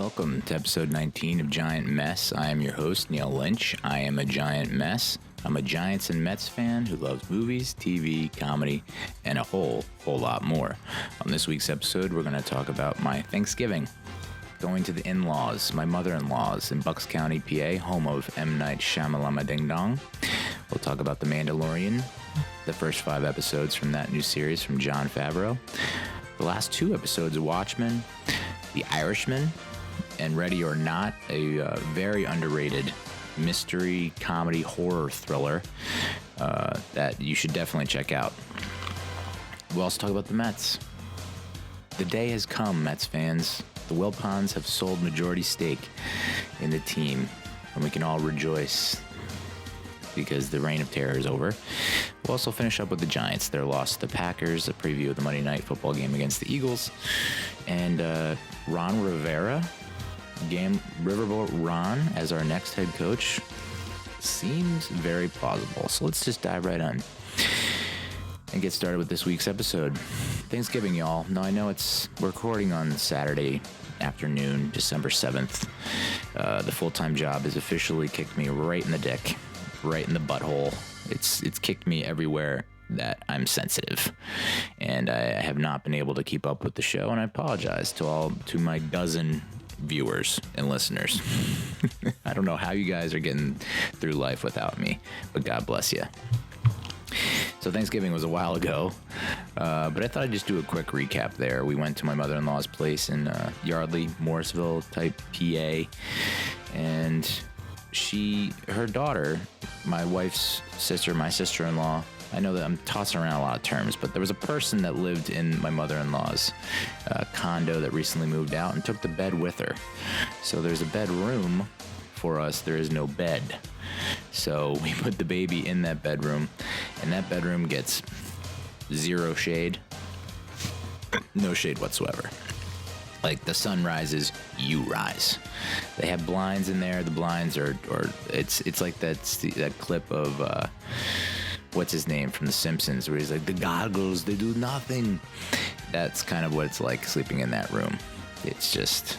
Welcome to episode 19 of Giant Mess. I am your host, Neal Lynch. I am a giant mess. I'm a Giants and Mets fan who loves movies, TV, comedy, and a whole lot more. On this week's episode, we're going to talk about my Thanksgiving, going to the in-laws, my mother-in-laws in Bucks County, PA, home of M. Night Shyamalama Ding Dong. We'll talk about The Mandalorian, the first 5 episodes from that new series from Jon Favreau, the last 2 episodes of Watchmen, The Irishman, and Ready or Not, a very underrated mystery, comedy, horror thriller that you should definitely check out. We'll also talk about the Mets. The day has come, Mets fans. The Wilpons have sold majority stake in the team, and we can all rejoice because the reign of terror is over. We'll also finish up with the Giants. Their loss to the Packers, a preview of the Monday Night Football game against the Eagles, and Ron Rivera, Riverboat Ron, as our next head coach seems very plausible. So let's just dive right on and get started with this week's episode. Thanksgiving, y'all. Now, I know we're recording on Saturday afternoon, December 7th. The full-time job has officially kicked me right in the dick, right in the butthole. It's kicked me everywhere that I'm sensitive, and I have not been able to keep up with the show, and I apologize to my dozen viewers and listeners. I don't know how you guys are getting through life without me, but God bless you. So Thanksgiving was a while ago, but I thought I'd just do a quick recap there. We went to my mother-in-law's place in Yardley, Morrisville type PA, and her daughter, my wife's sister, my sister-in-law, I know that I'm tossing around a lot of terms, but there was a person that lived in my mother-in-law's condo that recently moved out and took the bed with her. So there's a bedroom for us. There is no bed. So we put the baby in that bedroom, and that bedroom gets zero shade. No shade whatsoever. Like, the sun rises, you rise. They have blinds in there. The blinds are it's like that clip of what's his name from The Simpsons, where he's like, the goggles, they do nothing. That's kind of what it's like sleeping in that room. It's just,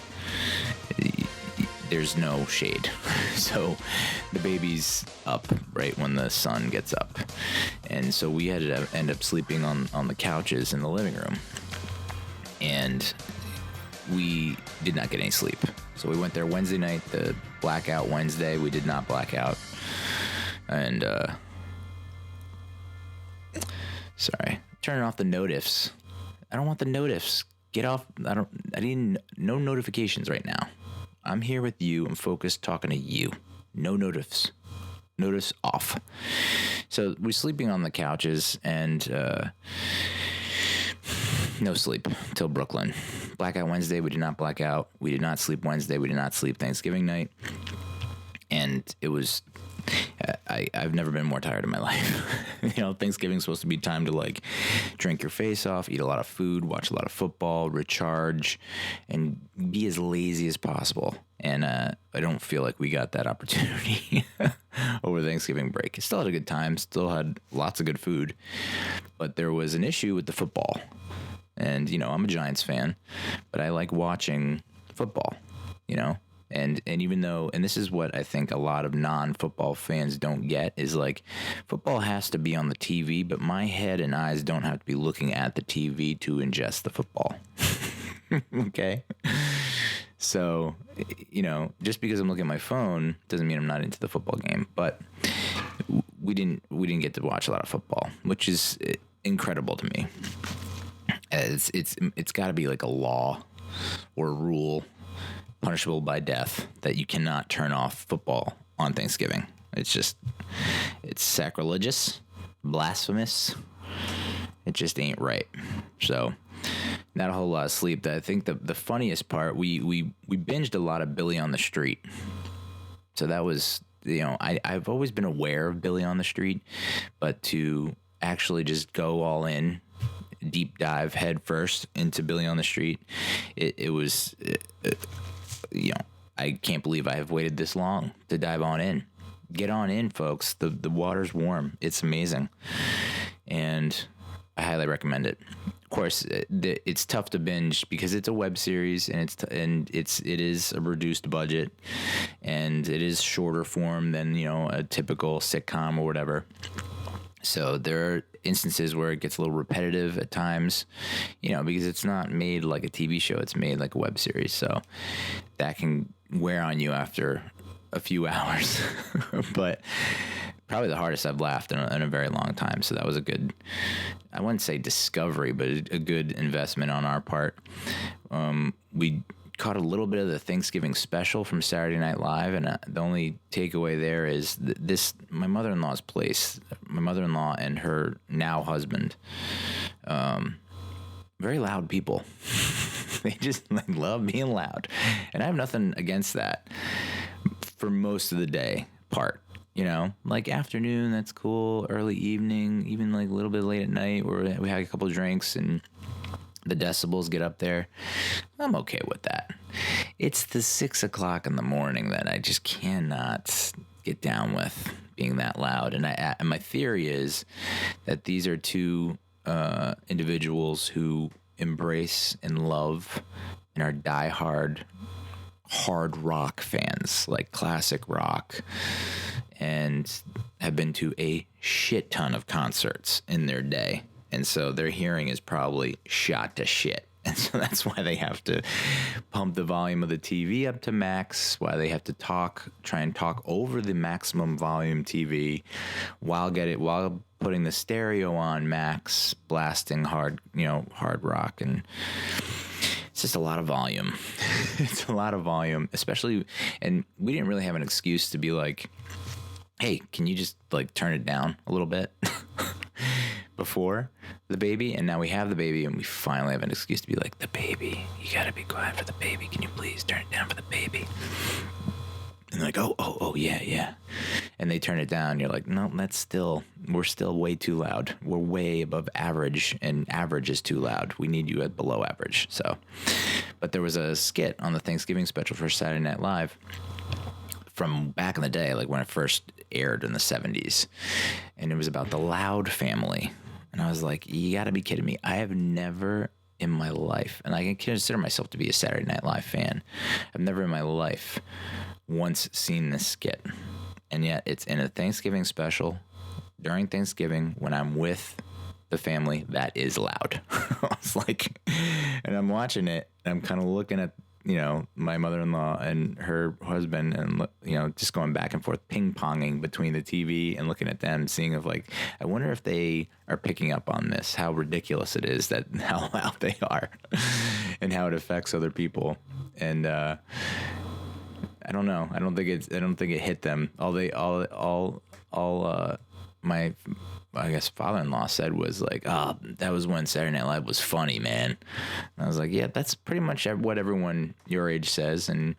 there's no shade. So the baby's up right when the sun gets up. And so we had to end up sleeping on the couches in the living room. And we did not get any sleep. So we went there Wednesday night, the blackout Wednesday. We did not black out. And, sorry, turning off the notifs. I don't want the notifs. Get off. No notifications right now. I'm here with you. I'm focused talking to you. No notifs. Notice off. So we're sleeping on the couches and no sleep till Brooklyn. Blackout Wednesday, we did not black out. We did not sleep Wednesday. We did not sleep Thanksgiving night. And it was, I've never been more tired in my life. Thanksgiving's supposed to be time to like drink your face off, eat a lot of food, watch a lot of football, recharge, and be as lazy as possible. And I don't feel like we got that opportunity over Thanksgiving break. Still had a good time, still had lots of good food, but there was an issue with the football. And, I'm a Giants fan, but I like watching football, And even though, and this is what I think a lot of non-football fans don't get, is like, football has to be on the TV, but my head and eyes don't have to be looking at the TV to ingest the football. Okay? So, just because I'm looking at my phone doesn't mean I'm not into the football game. But we didn't get to watch a lot of football, which is incredible to me. It's got to be like a law or a rule, punishable by death, that you cannot turn off football on Thanksgiving. It's sacrilegious, blasphemous. It just ain't right. So, not a whole lot of sleep. I think the funniest part, we binged a lot of Billy on the Street. So that was, I've always been aware of Billy on the Street, but to actually just go all in, deep dive head first into Billy on the Street, it was, I can't believe I have waited this long to dive on in. Get on in, folks. The water's warm. It's amazing. And I highly recommend it. Of course, it's tough to binge because it's a web series and it is a reduced budget, and it is shorter form than a typical sitcom or whatever. So there are instances where it gets a little repetitive at times, because it's not made like a TV show; it's made like a web series. So that can wear on you after a few hours, but probably the hardest I've laughed in a very long time. So that was a good, I wouldn't say discovery, but a good investment on our part. We caught a little bit of the Thanksgiving special from Saturday Night Live, and the only takeaway there is my mother-in-law's place, my mother-in-law and her now husband, very loud people. They just love being loud, and I have nothing against that for most of the day part. Like afternoon, that's cool. Early evening, even like a little bit late at night where we had a couple of drinks and the decibels get up there. I'm okay with that. It's the 6 o'clock in the morning that I just cannot get down with being that loud. And my theory is that these are two individuals who embrace and love and are diehard hard rock fans, like classic rock, and have been to a shit ton of concerts in their day. And so their hearing is probably shot to shit. And so that's why they have to pump the volume of the TV up to max, why they have to try and talk over the maximum volume TV while putting the stereo on max, blasting hard rock. And it's just a lot of volume. It's a lot of volume, especially, and we didn't really have an excuse to be like, hey, can you just turn it down a little bit before the baby? And now we have the baby and we finally have an excuse to be like, the baby, you gotta be quiet for the baby. Can you please turn it down for the baby? And they're like, oh, yeah. And they turn it down. You're like, no, we're still way too loud. We're way above average, and average is too loud. We need you at below average. So, but there was a skit on the Thanksgiving special for Saturday Night Live from back in the day, like when it first aired in the 70s. And it was about the Loud family. And I was like, you gotta be kidding me. I have never in my life, and I can consider myself to be a Saturday Night Live fan, I've never in my life once seen this skit. And yet it's in a Thanksgiving special during Thanksgiving when I'm with the family that is loud. I was like, and I'm watching it and I'm kind of looking at, my mother-in-law and her husband and, just going back and forth, ping-ponging between the TV and looking at them, seeing I wonder if they are picking up on this, how ridiculous it is that how loud they are and how it affects other people. And, I don't know. I don't think it hit them. My father-in-law said was like, that was when Saturday Night Live was funny, man. And I was like, yeah, that's pretty much what everyone your age says. And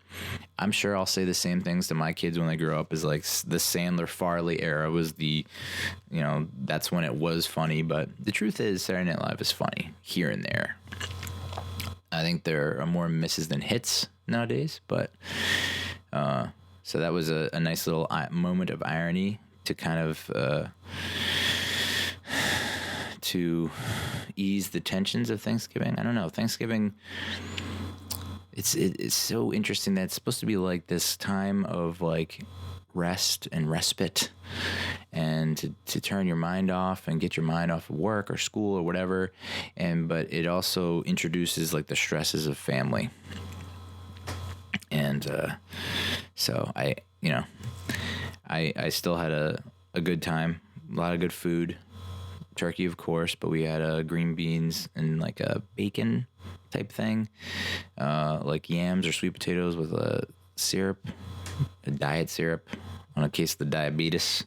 I'm sure I'll say the same things to my kids when they grow up, is like the Sandler Farley era was that's when it was funny. But the truth is Saturday Night Live is funny here and there. I think there are more misses than hits nowadays, but, so that was a nice little moment of irony to kind of, to ease the tensions of Thanksgiving. I don't know. Thanksgiving, it's so interesting that it's supposed to be like this time of rest and respite, and to turn your mind off and get your mind off of work or school or whatever. But it also introduces the stresses of family. And so I still had a good time, a lot of good food. Turkey, of course, but we had green beans and a bacon type thing, like yams or sweet potatoes with a syrup, a diet syrup on a case of the diabetes,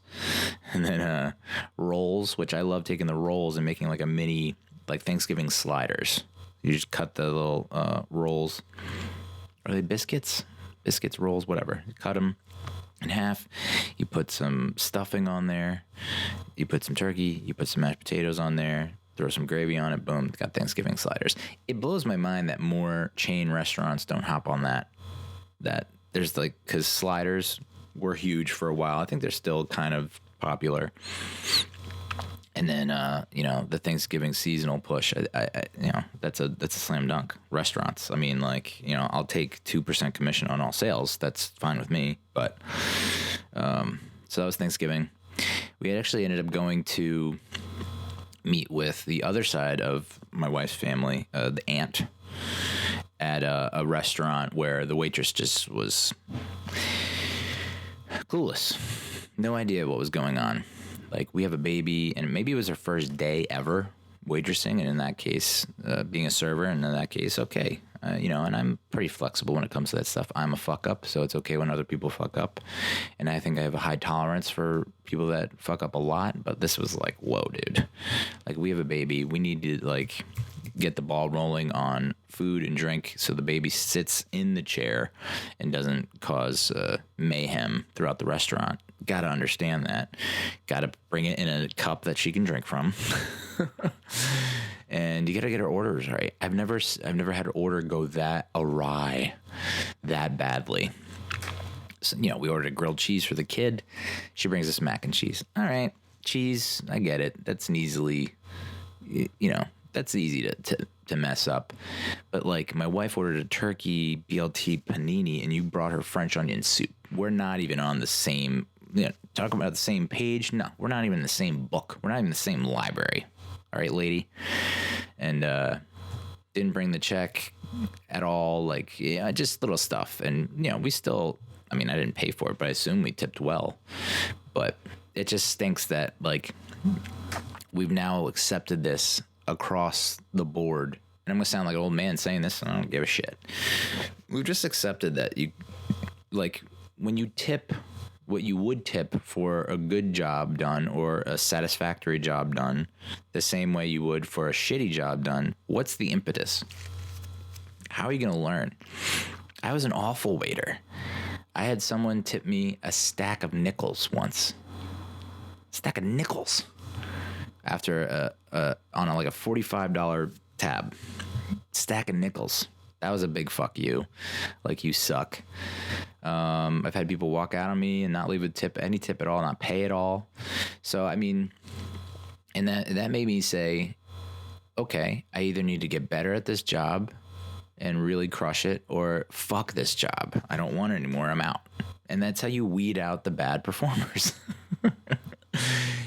and then rolls, which I love taking the rolls and making a mini Thanksgiving sliders. You just cut the little rolls. Are they biscuits? Biscuits, rolls, whatever. You cut them in half. You put some stuffing on there. You put some turkey. You put some mashed potatoes on there. Throw some gravy on it. Boom. Got Thanksgiving sliders. It blows my mind that more chain restaurants don't hop on that. That there's because sliders were huge for a while. I think they're still kind of popular. And then, the Thanksgiving seasonal push, that's a slam dunk. Restaurants. I mean, I'll take 2% commission on all sales. That's fine with me. But, so that was Thanksgiving. We had actually ended up going to meet with the other side of my wife's family, the aunt, at a restaurant where the waitress just was clueless. No idea what was going on. Like, we have a baby, and maybe it was her first day ever waitressing, and in that case, being a server, and in that case, okay. And I'm pretty flexible when it comes to that stuff. I'm a fuck up, so it's okay when other people fuck up. And I think I have a high tolerance for people that fuck up a lot, but this was like, whoa, dude. Like, we have a baby. We need to, get the ball rolling on food and drink so the baby sits in the chair and doesn't cause mayhem throughout the restaurant. Got to understand that. Got to bring it in a cup that she can drink from. And you got to get her orders right. I've never had an order go that awry, that badly. So, we ordered a grilled cheese for the kid. She brings us mac and cheese. All right, cheese, I get it. That's an easily, that's easy to mess up. But my wife ordered a turkey BLT panini, and you brought her French onion soup. We're not even on the same, talking about the same page. No, we're not even in the same book. We're not even in the same library. All right, lady. And didn't bring the check at all. Just little stuff. And, we still, I didn't pay for it, but I assume we tipped well. But it just stinks that, we've now accepted this across the board. And I'm going to sound like an old man saying this, and I don't give a shit. We've just accepted that when you tip what you would tip for a good job done or a satisfactory job done the same way you would for a shitty job done, what's the impetus? How are you going to learn? I was an awful waiter. I had someone tip me a stack of nickels once. Stack of nickels. After on a $45 tab. Stack of nickels. That was a big fuck you. You suck. I've had people walk out on me and not leave any tip at all, not pay at all. So, and that made me say, okay, I either need to get better at this job and really crush it, or fuck this job. I don't want it anymore. I'm out. And that's how you weed out the bad performers.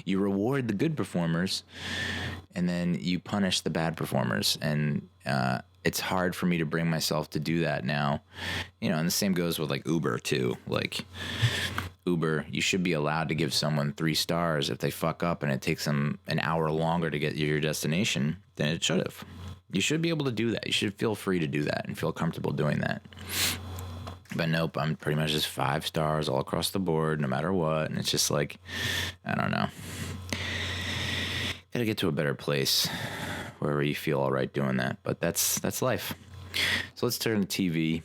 You reward the good performers, and then you punish the bad performers. And it's hard for me to bring myself to do that now. And the same goes with Uber too. Uber, you should be allowed to give someone 3 stars if they fuck up and it takes them an hour longer to get to your destination than it should have. You should be able to do that. You should feel free to do that and feel comfortable doing that. But nope, I'm pretty much just 5 stars all across the board, no matter what. And it's just I don't know. Gotta get to a better place wherever you feel all right doing that. But that's life. So let's turn to TV.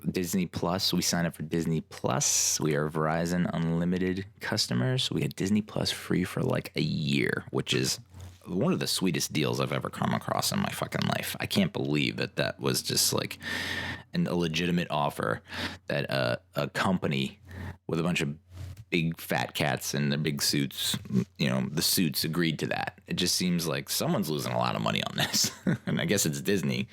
Disney Plus. We signed up for Disney Plus. We are Verizon Unlimited customers. We had Disney Plus free for a year, which is one of the sweetest deals I've ever come across in my fucking life. I can't believe that was just a legitimate offer that a company with a bunch of big fat cats in their big suits, the suits agreed to that. It just seems like someone's losing a lot of money on this. And I guess it's Disney.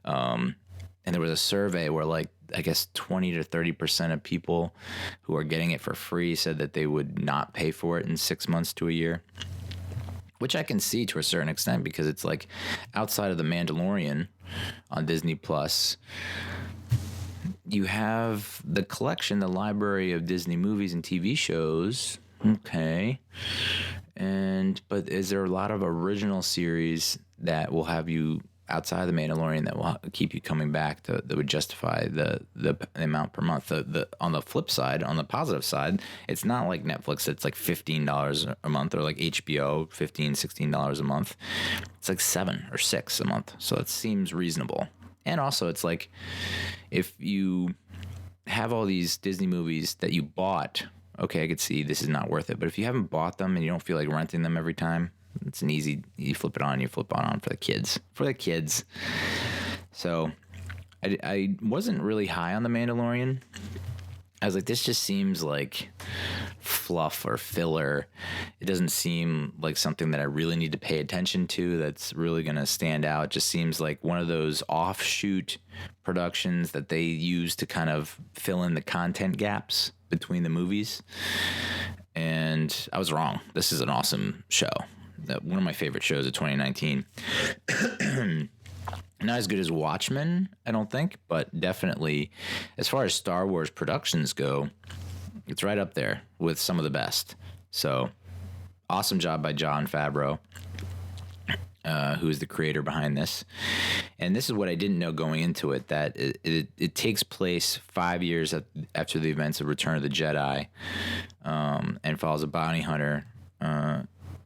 And there was a survey where I guess 20 to 30% of people who are getting it for free said that they would not pay for it in 6 months to a year. Which I can see to a certain extent, because it's outside of the Mandalorian on Disney Plus, you have the collection, the library of Disney movies and TV shows. Okay. But is there a lot of original series that will have you outside of the Mandalorian that will keep you coming back that would justify the amount per month? On the flip side, on the positive side, it's not like Netflix. It's $15 a month, or HBO, $15, $16 a month. It's $7 or $6 a month. So it seems reasonable. And also it's if you have all these Disney movies that you bought, okay, I could see this is not worth it. But if you haven't bought them and you don't feel like renting them every time, it's an easy, you flip it on for the kids. So I wasn't really high on The Mandalorian. I was this just seems fluff or filler. It doesn't seem like something that I really need to pay attention to that's really going to stand out. It just seems like one of those offshoot productions that they use to kind of fill in the content gaps between the movies. And I was wrong. This is an awesome show. One of my favorite shows of 2019. Not as good as Watchmen, I don't think, but definitely as far as Star Wars productions go, it's right up there with some of the best. So awesome job by Jon Favreau, who is the creator behind this. And this is what I didn't know going into it, that it takes place 5 years after the events of Return of the Jedi, and follows a bounty hunter.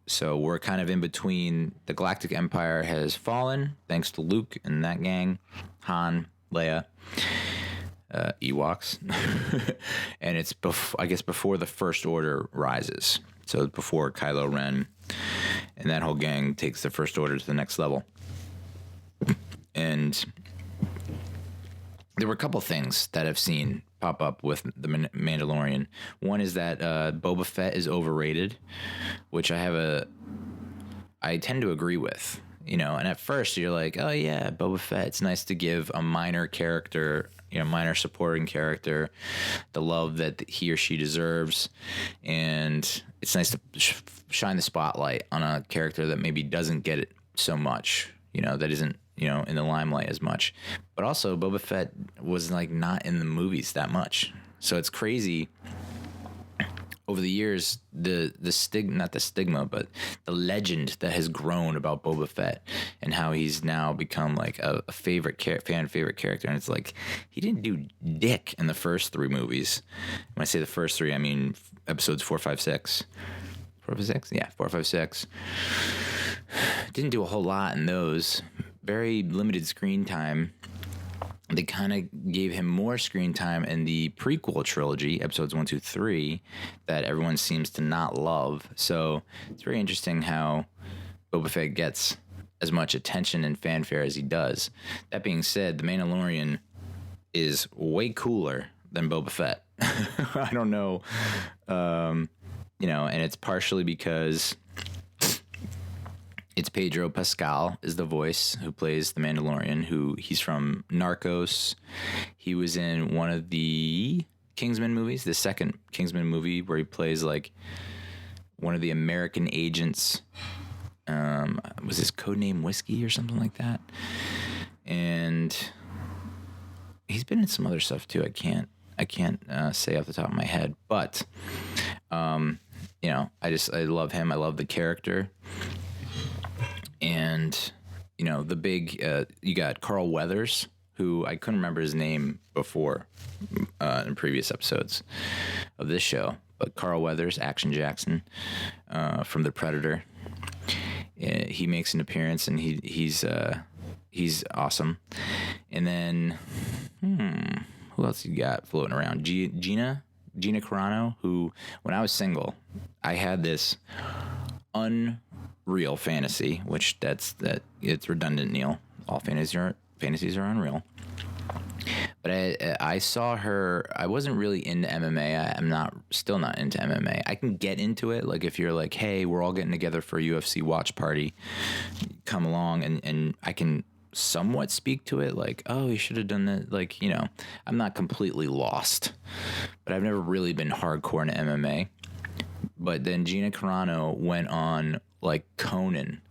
So we're kind of in between. The Galactic Empire has fallen, thanks to Luke and that gang, Han, Leia, Ewoks. And it's, before the First Order rises. So before Kylo Ren and that whole gang takes the First Order to the next level. And there were a couple things that I've seen pop up with the Mandalorian. One is that Boba Fett is overrated, which I tend to agree with, and at first you're like, oh yeah, Boba Fett, it's nice to give a minor character, minor supporting character, the love that he or she deserves. And it's nice to shine the spotlight on a character that maybe doesn't get it so much, that isn't, in the limelight as much. But also Boba Fett was like not in the movies that much. So it's crazy over the years, the stigma, but the legend that has grown about Boba Fett and how he's now become like a fan favorite character. And it's like, he didn't do dick in the first 3 movies. When I say the first 3, I mean episodes 4, 5, 6. 4, 5, 6? Yeah, 4, 5, 6. Didn't do a whole lot in those. Very limited screen time. They kind of gave him more screen time in the prequel trilogy, episodes 1, 2, 3, that everyone seems to not love. So it's very interesting how Boba Fett gets as much attention and fanfare as he does. That being said, The Mandalorian is way cooler than Boba Fett. I don't know, and it's partially because it's Pedro Pascal is the voice who plays the Mandalorian, he's from Narcos. He was in one of the Kingsman movies, the second Kingsman movie, where he plays like one of the American agents. Was his codename Whiskey or something like that? And he's been in some other stuff too. I can't say off the top of my head, but I love him. I love the character. And, the big, you got Carl Weathers, who I couldn't remember his name before in previous episodes of this show. But Carl Weathers, Action Jackson, from The Predator. He makes an appearance, and he's awesome. And then, who else you got floating around? Gina Carano, who, when I was single, I had this unreal fantasy, which it's redundant, Neil. All fantasies are unreal. But I saw her. I wasn't really into MMA. I'm still not into MMA. I can get into it. Like if you're like, hey, we're all getting together for a UFC watch party, come along, and I can somewhat speak to it. Like, oh, you should have done that. Like, I'm not completely lost, but I've never really been hardcore into MMA. But then Gina Carano went on like Conan,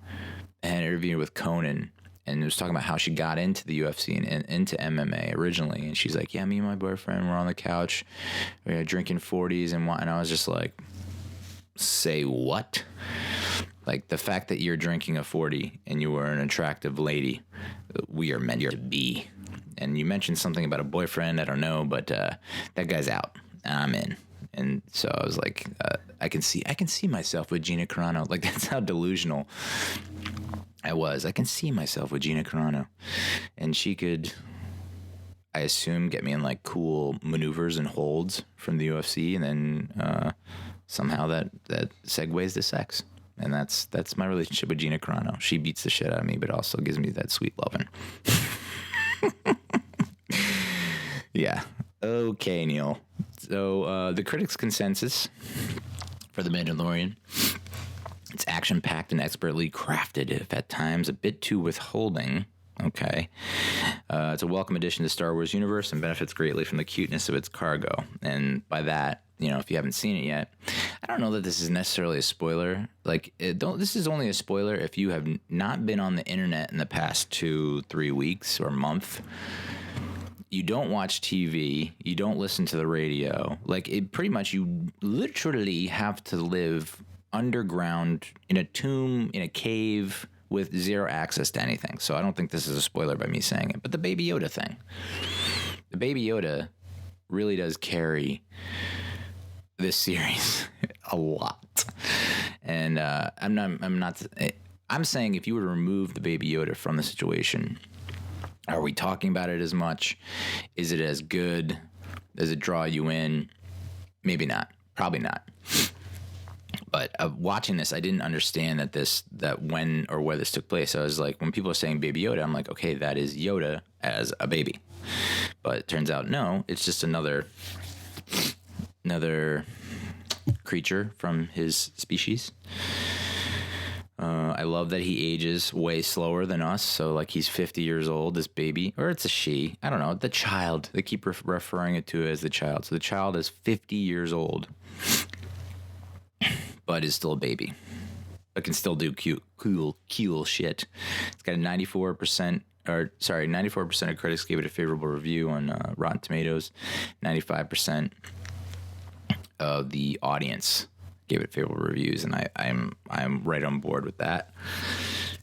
and interviewed with Conan, and was talking about how she got into the UFC and into MMA originally. And she's like, yeah, me and my boyfriend were on the couch, drinking 40s and wine. And I was just like, say what? Like, the fact that you're drinking a 40 and you are an attractive lady, we are meant to be. And you mentioned something about a boyfriend. I don't know, but that guy's out. I'm in. And so I was like, I can see myself with Gina Carano. Like, that's how delusional I was. I can see myself with Gina Carano. And she could, I assume, get me in like cool maneuvers and holds from the UFC. And then somehow that segues to sex. And that's my relationship with Gina Carano. She beats the shit out of me, but also gives me that sweet loving. Yeah. Okay, Neil. So the critics' consensus for The Mandalorian. It's action-packed and expertly crafted, if at times a bit too withholding. Okay. It's a welcome addition to the Star Wars universe and benefits greatly from the cuteness of its cargo. And by that, if you haven't seen it yet, I don't know that this is necessarily a spoiler. This is only a spoiler if you have not been on the internet in the past 2-3 weeks or month. You don't watch TV. You don't listen to the radio. Pretty much you literally have to live underground in a tomb, in a cave, with zero access to anything. So I don't think this is a spoiler by me saying it. But the Baby Yoda thing. The Baby Yoda really does carry this series a lot. And I'm saying if you were to remove the Baby Yoda from the situation, are we talking about it as much? Is it as good? Does it draw you in? Maybe not. Probably not. But watching this, I didn't understand that when or where this took place. I was like, when people are saying Baby Yoda, I'm like, okay, that is Yoda as a baby. But it turns out, no, it's just another creature from his species. I love that he ages way slower than us. So he's 50 years old, this baby, or it's a she. I don't know. The child. They keep referring it to as the child. So the child is 50 years old. But is still a baby. But can still do cool shit. It's got a 94% of critics gave it a favorable review on Rotten Tomatoes. 95% of the audience gave it favorable reviews, and I'm right on board with that.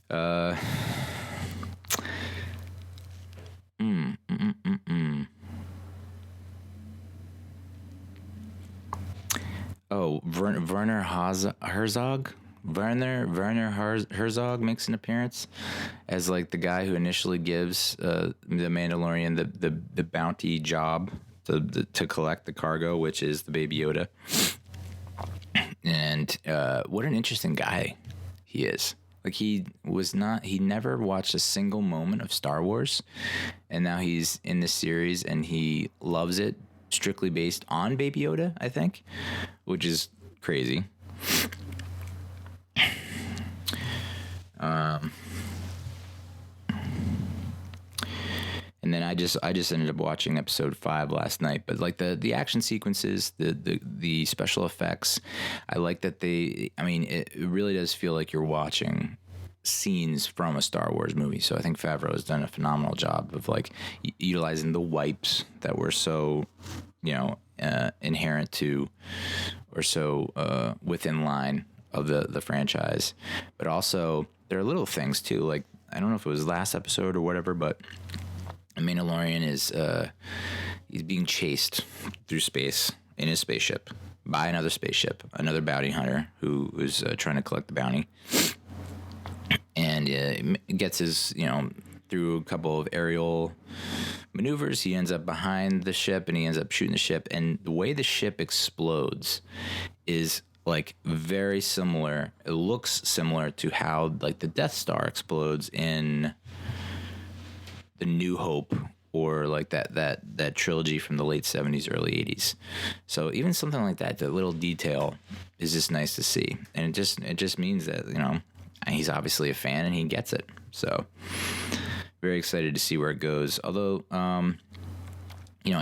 Oh, Werner Herzog? Werner Herzog makes an appearance as the guy who initially gives the Mandalorian the bounty job to collect the cargo, which is the Baby Yoda. And what an interesting guy he is. He never watched a single moment of Star Wars, and now he's in this series and he loves it. Strictly based on Baby Yoda, I think, which is crazy. And then I just ended up watching episode 5 last night. But the action sequences, the special effects, I like that it really does feel like you're watching scenes from a Star Wars movie. So I think Favreau has done a phenomenal job of utilizing the wipes that were so inherent to or so within line of the franchise. But also there are little things too, I don't know if it was last episode or whatever, but the Mandalorian is he's being chased through space in his spaceship by another spaceship, another bounty hunter who is trying to collect the bounty. And gets his, through a couple of aerial maneuvers, he ends up behind the ship and he ends up shooting the ship. And the way the ship explodes is very similar. It looks similar to how the Death Star explodes in The New Hope, or that trilogy from the late 70s, early 80s. So even something like that little detail is just nice to see. And it just means that, he's obviously a fan and he gets it. So very excited to see where it goes. Although, I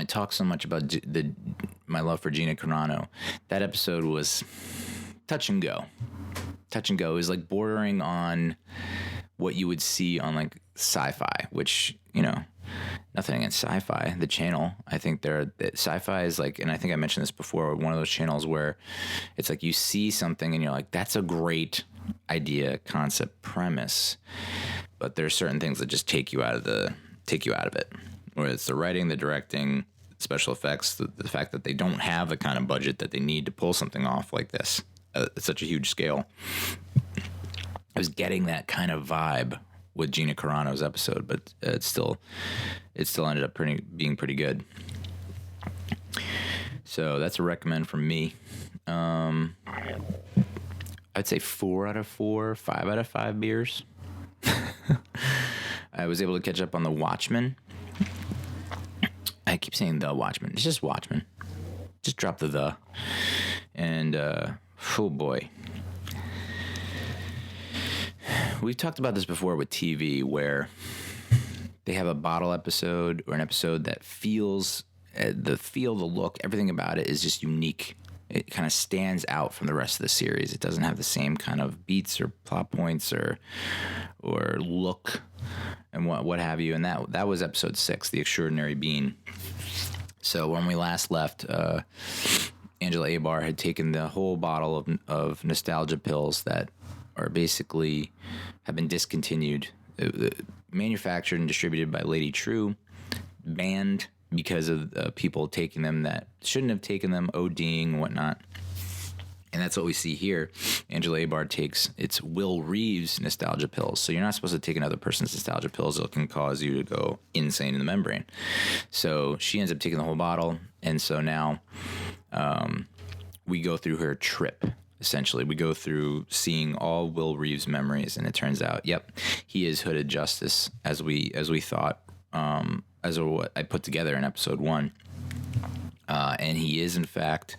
talk so much about my love for Gina Carano. That episode was touch and go. Touch and go. It was bordering on what you would see on Sci-Fi, which, nothing against Sci-Fi, the channel. I think Sci-Fi is and I think I mentioned this before, one of those channels where it's you see something and you're that's a great idea, concept, premise, but there's certain things that just take you out of it. Whether it's the writing, the directing, special effects, the fact that they don't have the kind of budget that they need to pull something off like this at such a huge scale. I was getting that kind of vibe with Gina Carano's episode, but it still ended up being pretty good. So that's a recommend from me. I'd say 4 out of 4, 5 out of 5 beers. I was able to catch up on the Watchmen. I keep saying the Watchmen. It's just Watchmen. Just drop the. And Oh boy. We've talked about this before with TV, where they have a bottle episode or an episode that feels, the look, everything about it is just unique. It kind of stands out from the rest of the series. It doesn't have the same kind of beats or plot points or look and what have you. And that was episode 6, The Extraordinary Being. So when we last left, Angela Abar had taken the whole bottle of nostalgia pills that are basically have been discontinued, manufactured and distributed by Lady True, banned because of people taking them that shouldn't have taken them, ODing and whatnot. And that's what we see here. Angela Abar takes, it's Will Reeves nostalgia pills. So you're not supposed to take another person's nostalgia pills. It can cause you to go insane in the membrane. So she ends up taking the whole bottle. And so now we go through her trip. Essentially, we go through seeing all Will Reeves' memories, and it turns out, yep, he is Hooded Justice, as we thought, as what I put together in episode 1, and he is in fact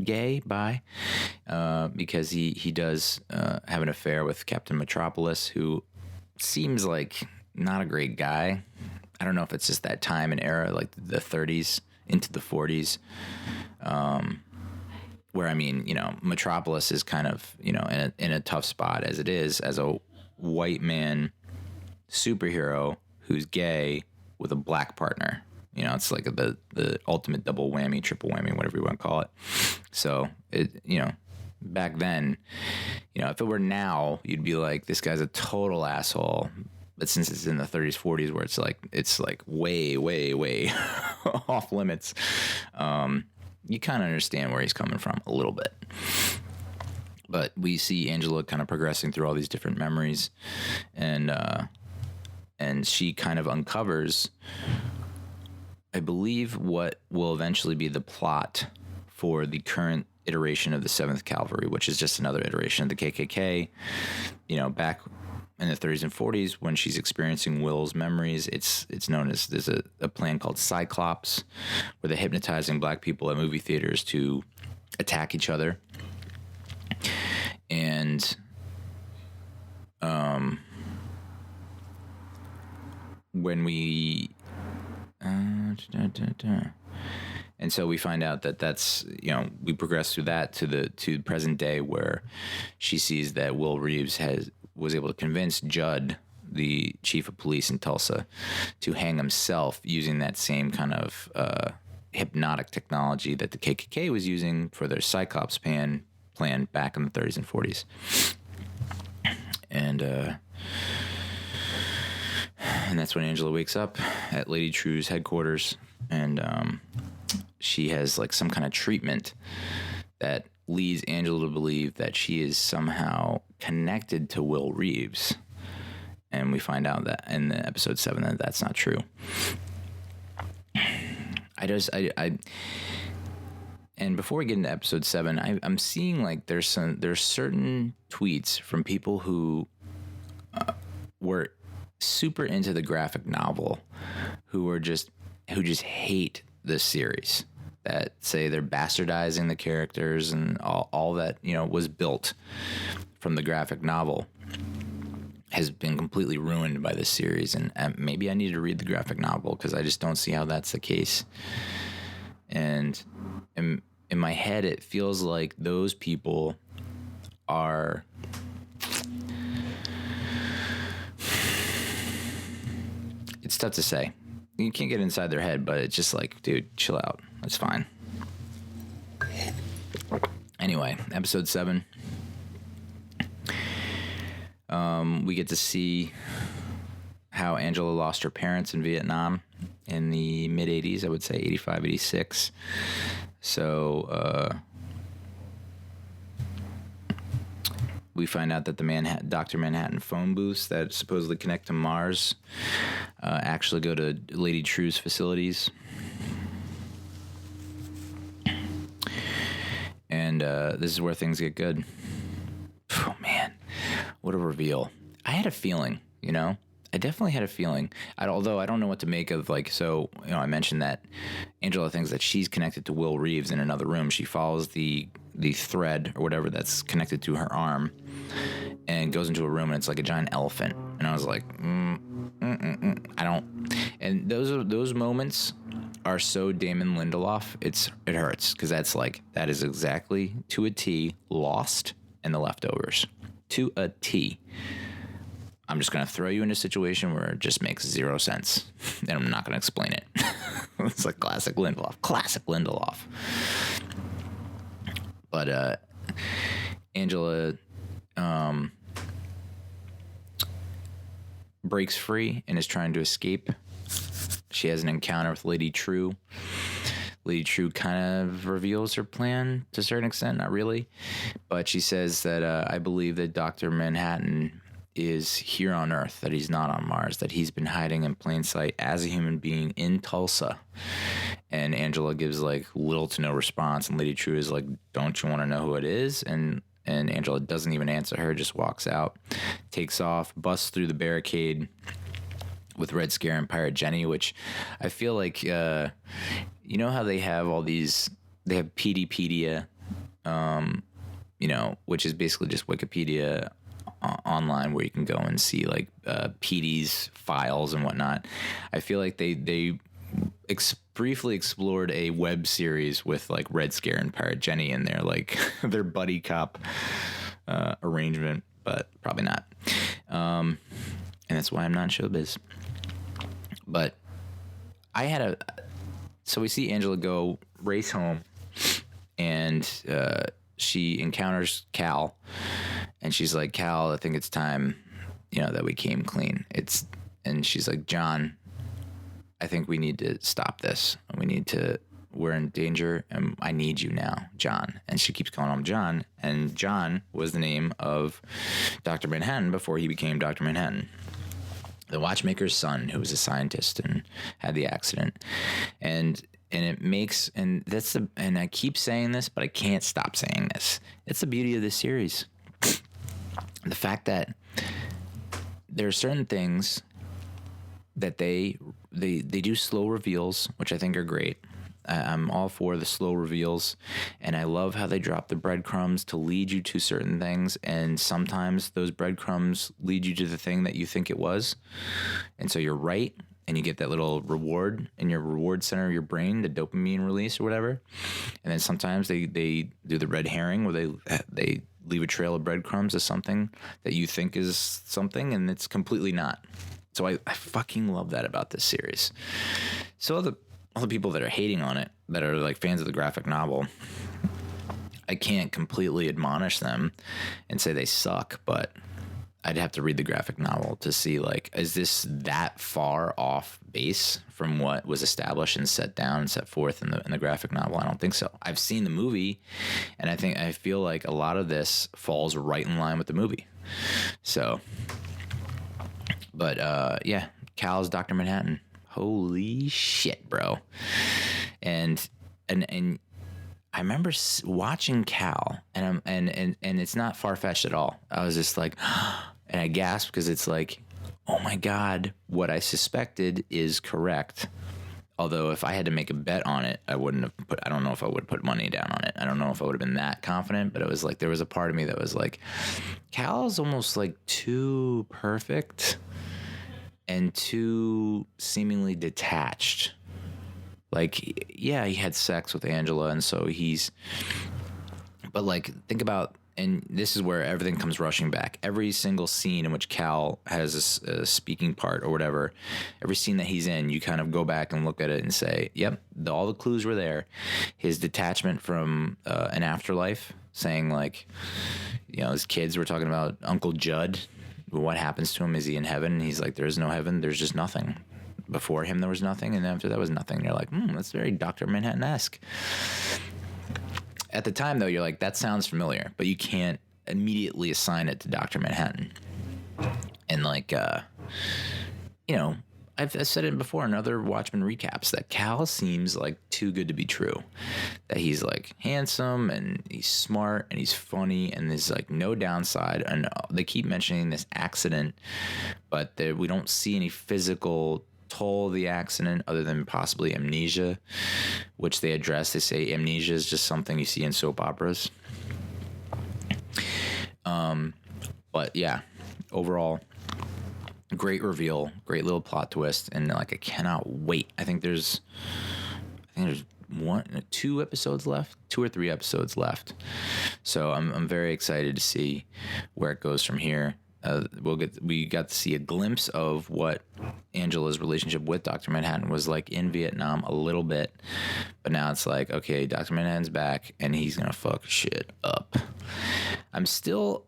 gay, because he does have an affair with Captain Metropolis, who seems like not a great guy. I don't know if it's just that time and era, like the 30s. Into the 40s, where, I mean, Metropolis is kind of, in a tough spot as it is, as a white man superhero who's gay with a black partner. It's like the ultimate double whammy, triple whammy, whatever you want to call it. So, back then, if it were now, you'd be like, this guy's a total asshole. But since it's in the 30s, 40s, where it's like way, way, way off limits, you kind of understand where he's coming from a little bit. But we see Angela kind of progressing through all these different memories, and she kind of uncovers, I believe, what will eventually be the plot for the current iteration of the 7th Cavalry, which is just another iteration of the KKK. Back in the 30s and 40s, when she's experiencing Will's memories, it's known as, there's a plan called Cyclops, where they're hypnotizing black people at movie theaters to attack each other. And when we and so we find out that's, we progress through that to present day, where she sees that Will Reeves was able to convince Judd, the chief of police in Tulsa, to hang himself using that same kind of hypnotic technology that the KKK was using for their Cyclops plan back in the 30s and 40s. And that's when Angela wakes up at Lady True's headquarters, and she has like some kind of treatment that leads Angela to believe that she is somehow connected to Will Reeves. And we find out that in the episode 7 that that's not true. And before we get into episode 7, I'm seeing like there's certain tweets from people who were super into the graphic novel, who just hate this series, that say they're bastardizing the characters and all that, was built from the graphic novel has been completely ruined by this series. And maybe I need to read the graphic novel, because I just don't see how that's the case. And in my head, it feels like those people are... It's tough to say. You can't get inside their head, but it's just like, dude, chill out. It's fine. Anyway, episode 7. We get to see how Angela lost her parents in Vietnam in the mid-'80s, I would say 85, 86. So we find out that the Dr. Manhattan phone booths that supposedly connect to Mars actually go to Lady True's facilities. And this is where things get good. Oh, man. What a reveal. I had a feeling, I definitely had a feeling. Although I don't know what to make of, like, so, I mentioned that Angela thinks that she's connected to Will Reeves in another room. She follows the thread or whatever that's connected to her arm and goes into a room, and it's like a giant elephant. And I was like, I don't. And those moments are so Damon Lindelof, it hurts, because that is exactly to a T Lost and The Leftovers. To a T. I'm just going to throw you in a situation where it just makes zero sense, and I'm not going to explain it. It's like classic Lindelof. But Angela breaks free and is trying to escape. She has an encounter with Lady True. Lady True kind of reveals her plan to a certain extent, not really. But she says that I believe that Dr. Manhattan is here on Earth, that he's not on Mars, that he's been hiding in plain sight as a human being in Tulsa. And Angela gives like little to no response, and Lady True is like, don't you want to know who it is? And Angela doesn't even answer her, just walks out, takes off, busts through the barricade with Red Scare and Pirate Jenny, which I feel like, you know how they have all these, they have PDpedia, which is basically just Wikipedia online, where you can go and see like PD's files and whatnot. I feel like they briefly explored a web series with like Red Scare and Pirate Jenny in there, like their buddy cop arrangement, but probably not. And that's why I'm not in showbiz. But so we see Angela go race home, and she encounters Cal, and she's like, Cal, I think it's time, that we came clean. And she's like, John, I think we need to stop this. We're in danger, and I need you now, John. And she keeps calling him John, and John was the name of Dr. Manhattan before he became Dr. Manhattan, the watchmaker's son, who was a scientist and had the accident. And it makes, and I keep saying this, but I can't stop saying this. It's the beauty of this series. The fact that there are certain things that they do slow reveals, which I think are great. I'm all for the slow reveals, and I love how they drop the breadcrumbs to lead you to certain things, and sometimes those breadcrumbs lead you to the thing that you think it was, and so you're right, and you get that little reward in your reward center of your brain, the dopamine release or whatever. And then sometimes they do the red herring, where they leave a trail of breadcrumbs as something that you think is something, and it's completely not. So I fucking love that about this series. So all the people that are hating on it, that are like fans of the graphic novel, I can't completely admonish them and say they suck, but I'd have to read the graphic novel to see, like, is this that far off base from what was established and set down and set forth in the graphic novel? I don't think so. I've seen the movie, and I feel like a lot of this falls right in line with the movie. So, but yeah, Cal's Dr. Manhattan. Holy shit, bro. And I remember watching Cal, and it's not far-fetched at all. I was just like, and I gasped, because it's like, oh my God, what I suspected is correct. Although if I had to make a bet on it, I don't know if I would have put money down on it. I don't know if I would have been that confident, but it was like, there was a part of me that was like, Cal's almost like too perfect and too seemingly detached. Like, yeah, he had sex with Angela, and so but like, think about, and this is where everything comes rushing back. Every single scene in which Cal has a speaking part or whatever, every scene that he's in, you kind of go back and look at it and say, yep, all the clues were there. His detachment from an afterlife, saying like, his kids were talking about Uncle Judd. What happens to him? Is he in heaven? And he's like, there's no heaven. There's just nothing. Before him, there was nothing, and after that was nothing. And you're like, that's very Dr. Manhattan-esque. At the time, though, you're like, that sounds familiar, but you can't immediately assign it to Dr. Manhattan. And like, I've said it before in other Watchmen recaps that Cal seems like too good to be true. That he's like handsome and he's smart and he's funny and there's like no downside. And they keep mentioning this accident, but we don't see any physical toll of the accident other than possibly amnesia, which they address. They say amnesia is just something you see in soap operas. But yeah, overall, great reveal, great little plot twist, and like I cannot wait. I think there's 2 episodes left, 2 or 3 episodes left. So I'm very excited to see where it goes from here. We got to see a glimpse of what Angela's relationship with Dr. Manhattan was like in Vietnam a little bit, but now it's like, okay, Dr. Manhattan's back and he's gonna fuck shit up. I'm still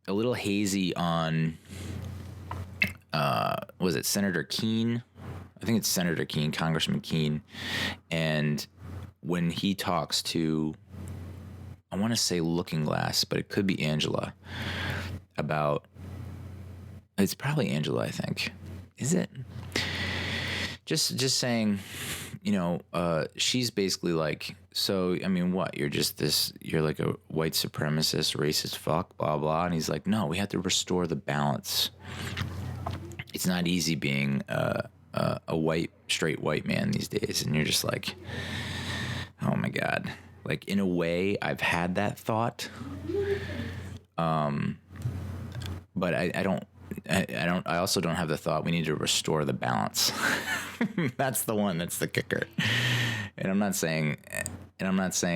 a little hazy on was it Senator Keene? I think it's Senator Keene, Congressman Keene. And when he talks to, I want to say Looking Glass, but it could be Angela, about, it's probably Angela, I think. Is it? Just saying, she's basically like, so, I mean, what? You're like a white supremacist, racist fuck, blah, blah. And he's like, no, we have to restore the balance. It's not easy being a straight white man these days. And you're just like, oh my God. Like, in a way, I've had that thought. But I also don't have the thought we need to restore the balance. That's the kicker. And I'm not saying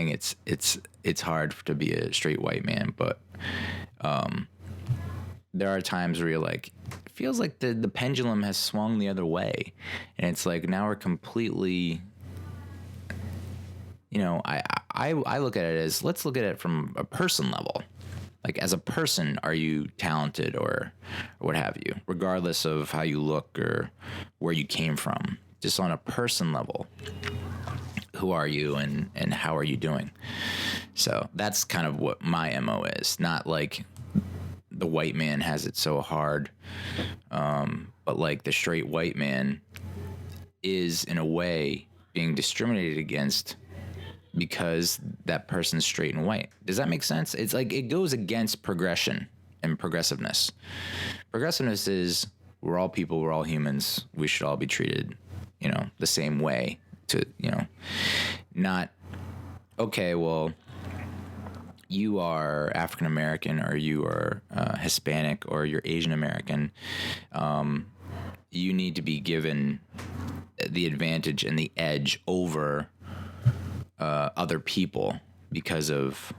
it's hard to be a straight white man, but there are times where you're like, it feels like the pendulum has swung the other way, and it's like now we're completely, I look at it as, let's look at it from a person level. Like, as a person, are you talented or what have you, regardless of how you look or where you came from? Just on a person level, who are you and how are you doing? So that's kind of what my MO is. Not like the white man has it so hard, but like the straight white man is, in a way, being discriminated against because that person's straight and white. Does that make sense? It's like it goes against progression and progressiveness. Progressiveness is, we're all people, we're all humans, we should all be treated, the same way. To, not, okay, well, you are African American or you are Hispanic or you're Asian American. You need to be given the advantage and the edge over other people because of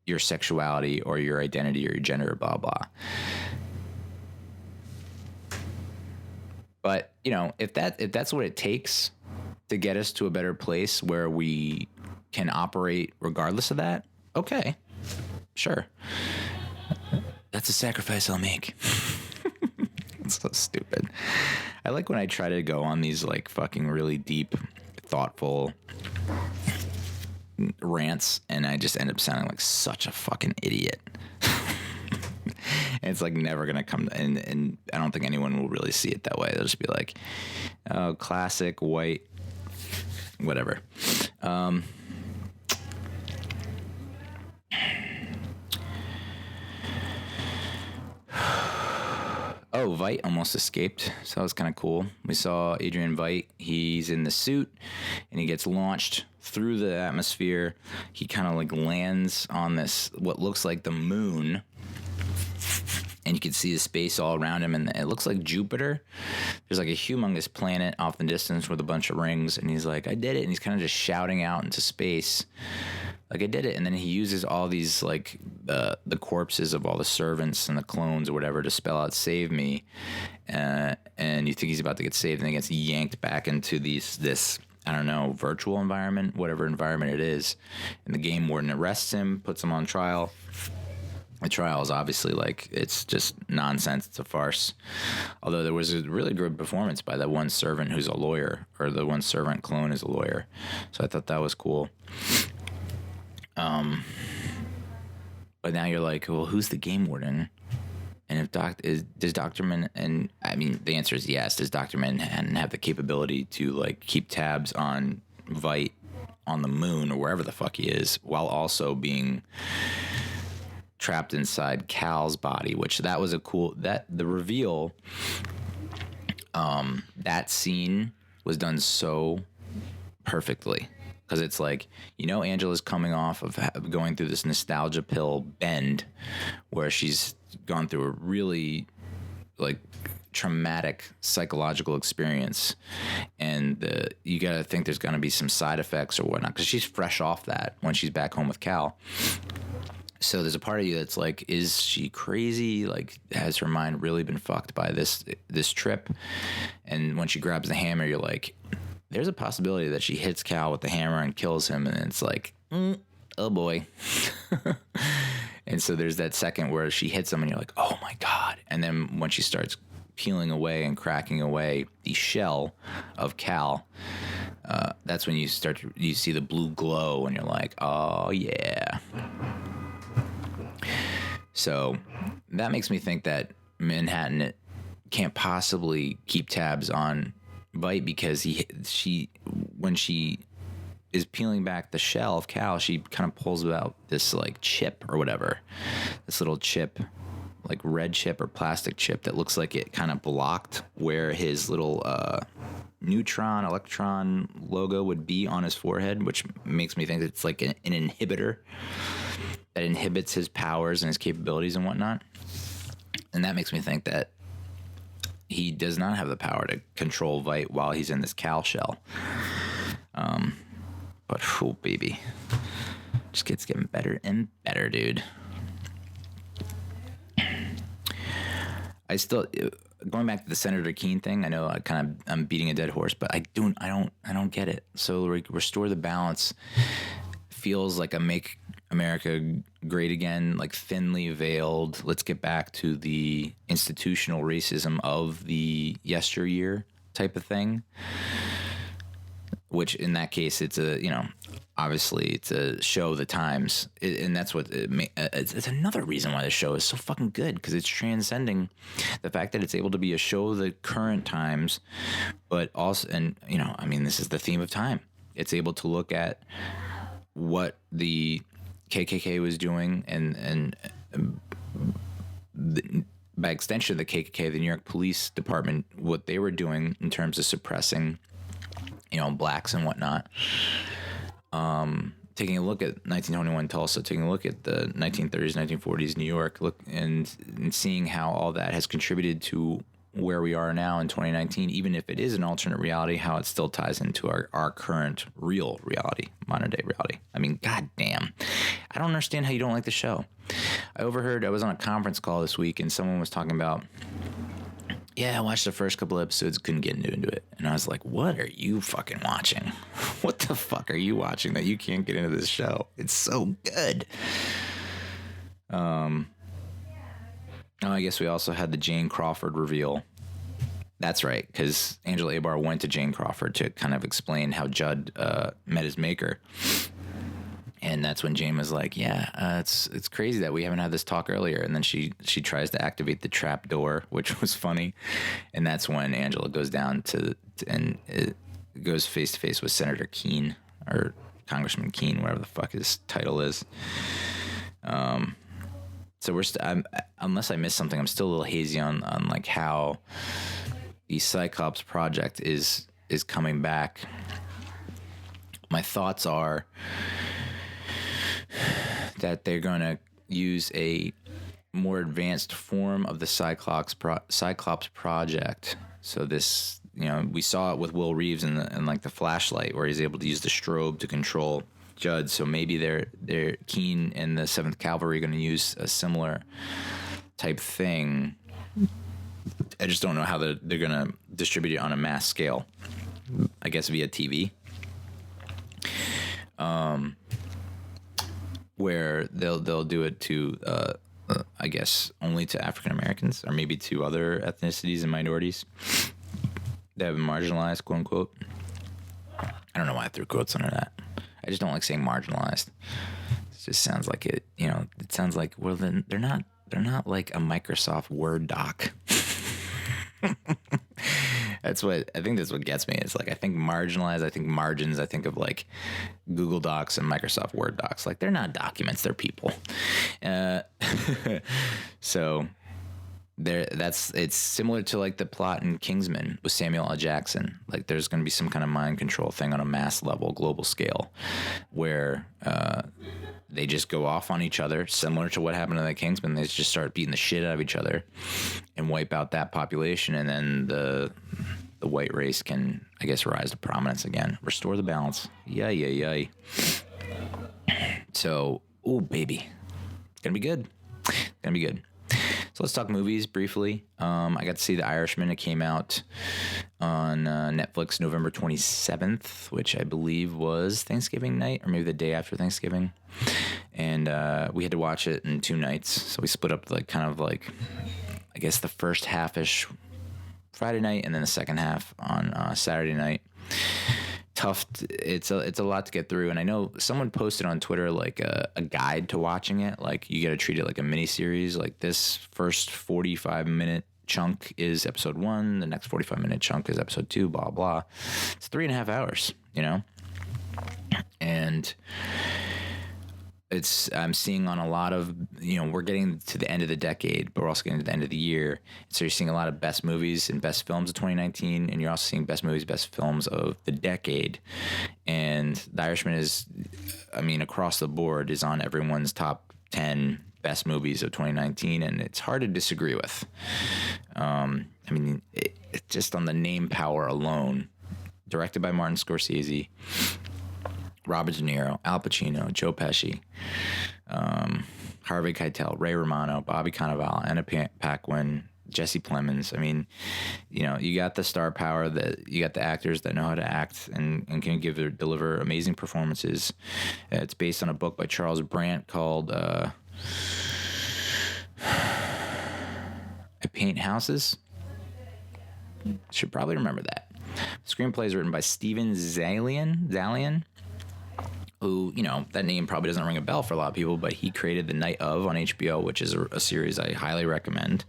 your sexuality or your identity or your gender, blah, blah. But, if that's what it takes to get us to a better place where we can operate regardless of that, okay, sure. That's a sacrifice I'll make. It's so stupid. I like when I try to go on these like fucking really deep, thoughtful rants and I just end up sounding like such a fucking idiot. And it's like never gonna come to, and I don't think anyone will really see it that way. They'll just be like, oh, classic white whatever. Oh, Veidt almost escaped, so that was kind of cool. We saw Adrian Veidt. He's in the suit, and he gets launched through the atmosphere. He kind of like lands on this, what looks like the moon, and you can see the space all around him, and it looks like Jupiter. There's like a humongous planet off in the distance with a bunch of rings, and he's like, I did it, and he's kind of just shouting out into space, like, I did it. And then he uses all these, like, the corpses of all the servants and the clones or whatever to spell out, save me. And you think he's about to get saved, and then he gets yanked back into this, I don't know, virtual environment, whatever environment it is. And the game warden arrests him, puts him on trial. The trial is obviously, like, it's just nonsense. It's a farce. Although there was a really good performance by that one servant who's a lawyer, or the one servant clone is a lawyer. So I thought that was cool. But now you're like, well, who's the game warden? And if does Dr. Manhattan, I mean, the answer is yes. Does Dr. Manhattan have the capability to like keep tabs on Veidt on the moon or wherever the fuck he is, while also being trapped inside Cal's body? Which that was the reveal. That scene was done so perfectly. Because it's like, Angela's coming off of going through this nostalgia pill bend where she's gone through a really, like, traumatic psychological experience. And you got to think there's going to be some side effects or whatnot, because she's fresh off that when she's back home with Cal. So there's a part of you that's like, is she crazy? Like, has her mind really been fucked by this trip? And when she grabs the hammer, you're like, there's a possibility that she hits Cal with the hammer and kills him, and it's like, oh boy. And so there's that second where she hits him and you're like, oh my God. And then when she starts peeling away and cracking away the shell of Cal, that's when you see the blue glow and you're like, oh yeah. So that makes me think that Manhattan can't possibly keep tabs on Veidt, because when she is peeling back the shell of Cal, she kind of pulls out this like chip or whatever, this little chip, like red chip or plastic chip that looks like it kind of blocked where his little neutron electron logo would be on his forehead, which makes me think it's like an inhibitor that inhibits his powers and his capabilities and whatnot. And that makes me think that he does not have the power to control Veidt while he's in this Cal shell. But, oh, baby. Just gets getting better and better, dude. I still, going back to the Senator Keene thing, I know I'm beating a dead horse, but I don't get it. So restore the balance feels like a Make America Great Again, like thinly veiled, let's get back to the institutional racism of the yesteryear type of thing, which in that case, it's obviously it's a show of the times. And that's what it's another reason why the show is so fucking good, because it's transcending the fact that it's able to be a show of the current times, but also, and this is the theme of time. It's able to look at what the KKK was doing, and by extension, the KKK, the New York Police Department, what they were doing in terms of suppressing, blacks and whatnot. Taking a look at 1921 Tulsa, taking a look at the 1930s, 1940s New York, and seeing how all that has contributed to where we are now in 2019, even if it is an alternate reality, how it still ties into our current real reality, modern day reality. I mean, goddamn, I don't understand how you don't like the show. I was on a conference call this week and someone was talking about, I watched the first couple episodes, couldn't get into it. And I was like, what are you fucking watching? What the fuck are you watching that you can't get into this show? It's so good. I guess we also had the Jane Crawford reveal. That's right, because Angela Abar went to Jane Crawford to kind of explain how Judd met his maker. And that's when Jane was like, it's crazy that we haven't had this talk earlier. And then she tries to activate the trap door, which was funny. And that's when Angela goes down and it goes face to face with Senator Keene, or Congressman Keene, whatever the fuck his title is. So unless I missed something, I'm still a little hazy on like how the Cyclops project is coming back. My thoughts are that they're going to use a more advanced form of the Cyclops project. So this, we saw it with Will Reeves and like the flashlight, where he's able to use the strobe to control Judd. So maybe they're Keene and the 7th Cavalry are going to use a similar type thing. I just don't know how they're going to distribute it on a mass scale. I guess via TV. Where they'll do it to I guess only to African Americans, or maybe to other ethnicities and minorities that have been marginalized, quote unquote. I don't know why I threw quotes under that. I just don't like saying marginalized. It just sounds like it, it sounds like, well, then they're not They're not like a Microsoft Word doc. That's what gets me. It's like, I think marginalized, I think margins, I think of like Google Docs and Microsoft Word docs. Like, they're not documents, they're people. So it's similar to like the plot in Kingsman with Samuel L. Jackson. Like, there's going to be some kind of mind control thing on a mass level, global scale, where they just go off on each other, similar to what happened to the Kingsman. They just start beating the shit out of each other and wipe out that population, and then the white race can, I guess, rise to prominence again, restore the balance. Yay. So, ooh, baby, it's gonna be good. So let's talk movies briefly. I got to see The Irishman. It came out on Netflix November 27th, which I believe was Thanksgiving night, or maybe the day after Thanksgiving. And we had to watch it in 2 nights. So we split up like kind of like, I guess, the first half-ish Friday night, and then the second half on Saturday night. Tough. It's a lot to get through, and I know someone posted on Twitter like a guide to watching it. Like, you got to treat it like a mini series. Like, this first 45-minute chunk is episode 1, the next 45-minute chunk is episode 2, blah blah. It's 3.5 hours, and I'm seeing on a lot of, we're getting to the end of the decade, but we're also getting to the end of the year. So you're seeing a lot of best movies and best films of 2019, and you're also seeing best movies, best films of the decade. And The Irishman is, across the board, is on everyone's top 10 best movies of 2019, and it's hard to disagree with. Just on the name power alone, directed by Martin Scorsese, Robert De Niro, Al Pacino, Joe Pesci, Harvey Keitel, Ray Romano, Bobby Cannavale, Anna Paquin, Jesse Plemons. You got the star power, that you got the actors that know how to act and can deliver amazing performances. It's based on a book by Charles Brandt called I Paint Houses. Should probably remember that. The screenplay is written by Steven Zalian, who, that name probably doesn't ring a bell for a lot of people, but he created The Night Of on HBO, which is a series I highly recommend.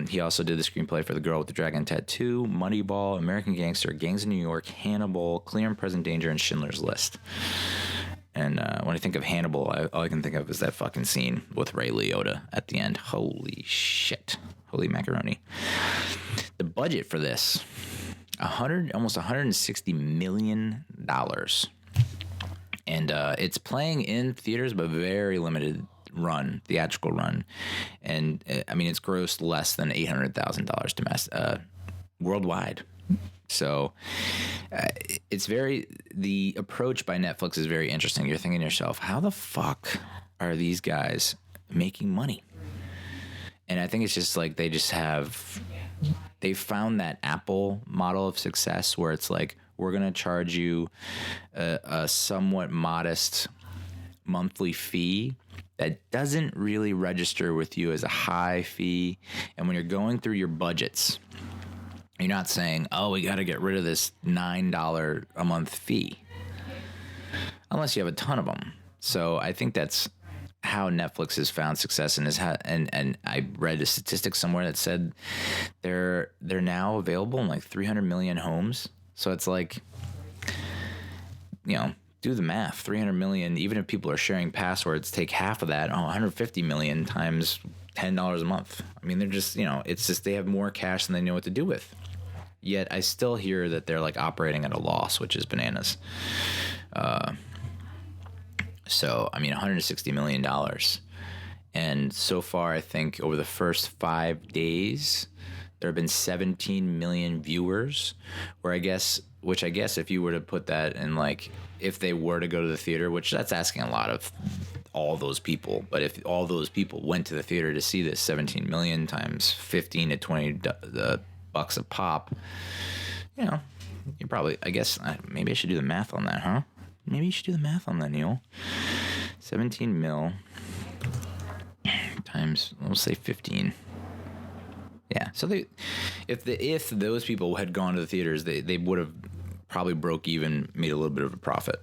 He also did the screenplay for The Girl with the Dragon Tattoo, Moneyball, American Gangster, Gangs of New York, Hannibal, Clear and Present Danger, and Schindler's List. And when I think of Hannibal, all I can think of is that fucking scene with Ray Liotta at the end. Holy shit. Holy macaroni. The budget for this, almost $160 million. And it's playing in theaters, but very limited theatrical run. And it's grossed less than $800,000 worldwide. So the approach by Netflix is very interesting. You're thinking to yourself, how the fuck are these guys making money? And I think it's just like they found that Apple model of success where it's like, we're going to charge you a somewhat modest monthly fee that doesn't really register with you as a high fee. And when you're going through your budgets, you're not saying, oh, we got to get rid of this $9 a month fee, unless you have a ton of them. So I think that's how Netflix has found success, and I read a statistic somewhere that said they're now available in like 300 million homes. So it's like, do the math. 300 million, even if people are sharing passwords, take half of that. 150 million times $10 a month. They're just, it's just they have more cash than they know what to do with. Yet I still hear that they're like operating at a loss, which is bananas. So, $160 million. And so far, I think over the first 5 days, there have been 17 million viewers, which I guess if you were to put that in, like, if they were to go to the theater, which that's asking a lot of all those people, but if all those people went to the theater to see this, 17 million times 15 to 20 bucks a pop, you probably, I guess, maybe I should do the math on that, huh? Maybe you should do the math on that, Neal. 17 mil times, we'll say 15. Yeah. So if those people had gone to the theaters, they would have probably broke even, made a little bit of a profit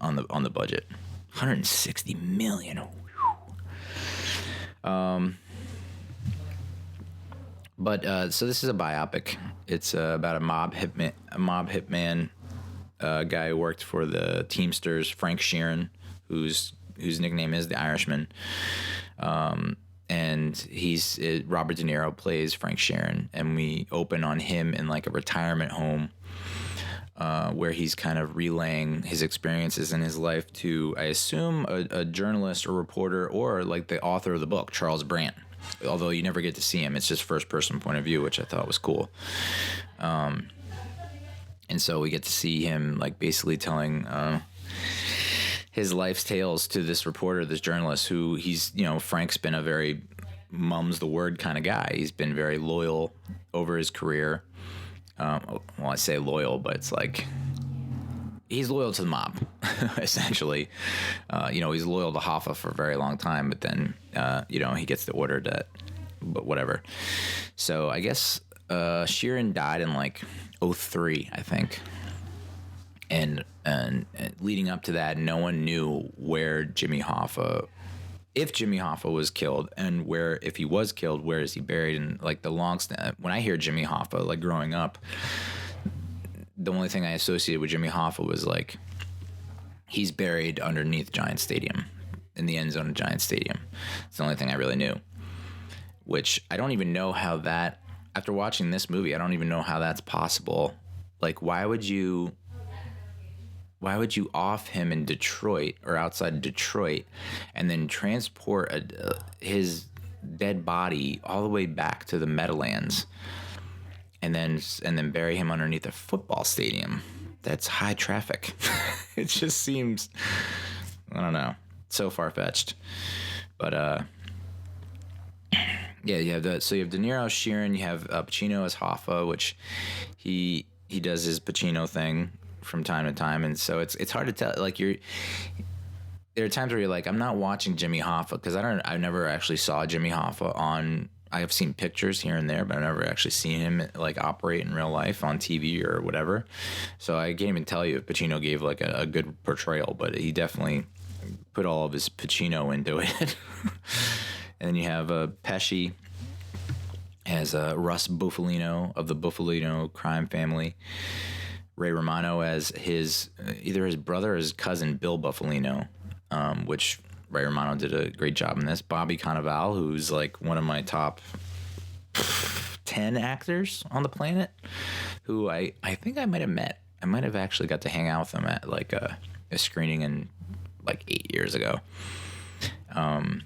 on the budget. 160 million. But so this is a biopic. It's about a mob hitman, guy who worked for the Teamsters, Frank Sheeran, whose nickname is the Irishman. And Robert De Niro plays Frank Sheeran, and we open on him in like a retirement home, where he's kind of relaying his experiences in his life to, I assume, a journalist or reporter, or like the author of the book, Charles Brandt. Although you never get to see him, it's just first person point of view, which I thought was cool. And so we get to see him like basically telling his life's tales to this reporter, this journalist, who Frank's been a very mum's the word kind of guy. He's been very loyal over his career. Well, I say loyal, but it's like he's loyal to the mob, essentially. He's loyal to Hoffa for a very long time, but then, he gets the order but whatever. So I guess Sheeran died in like 2003, I think. And leading up to that, no one knew where if Jimmy Hoffa was killed, and if he was killed, where is he buried? And like when I hear Jimmy Hoffa, like growing up, the only thing I associated with Jimmy Hoffa was like he's buried underneath Giant Stadium, in the end zone of Giant Stadium. It's the only thing I really knew. Which I don't even know how that. After watching this movie, I don't even know how that's possible. Like, why would you off him in Detroit or outside Detroit and then transport his dead body all the way back to the Meadowlands and then bury him underneath a football stadium? That's high traffic. It just seems, I don't know, so far-fetched. But yeah, you have De Niro, Sheeran, you have Pacino as Hoffa, which he does his Pacino thing from time to time, and so it's hard to tell. Like there are times where you're like, I'm not watching Jimmy Hoffa because I never actually saw Jimmy Hoffa on. I have seen pictures here and there, but I've never actually seen him like operate in real life on TV or whatever. So I can't even tell you if Pacino gave like a good portrayal, but he definitely put all of his Pacino into it. And then you have Pesci as Russ Bufalino of the Bufalino crime family. Ray Romano as either his brother or his cousin, Bill Bufalino, which Ray Romano did a great job in this. Bobby Cannavale, who's like one of my top 10 actors on the planet, who I think I might have met. I might have actually got to hang out with him at like a screening in like 8 years ago. And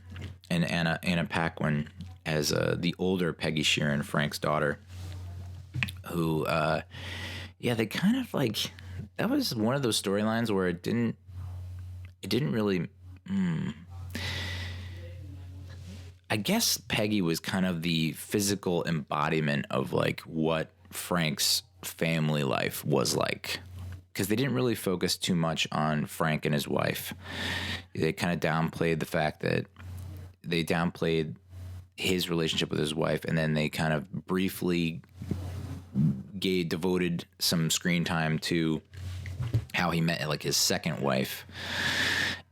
Anna Paquin as the older Peggy Sheeran, Frank's daughter, who, they kind of like, that was one of those storylines where it didn't really, I guess Peggy was kind of the physical embodiment of like what Frank's family life was like. Because they didn't really focus too much on Frank and his wife. They kind of downplayed the fact that they downplayed his relationship with his wife, and then they kind of briefly devoted some screen time to how he met like his second wife,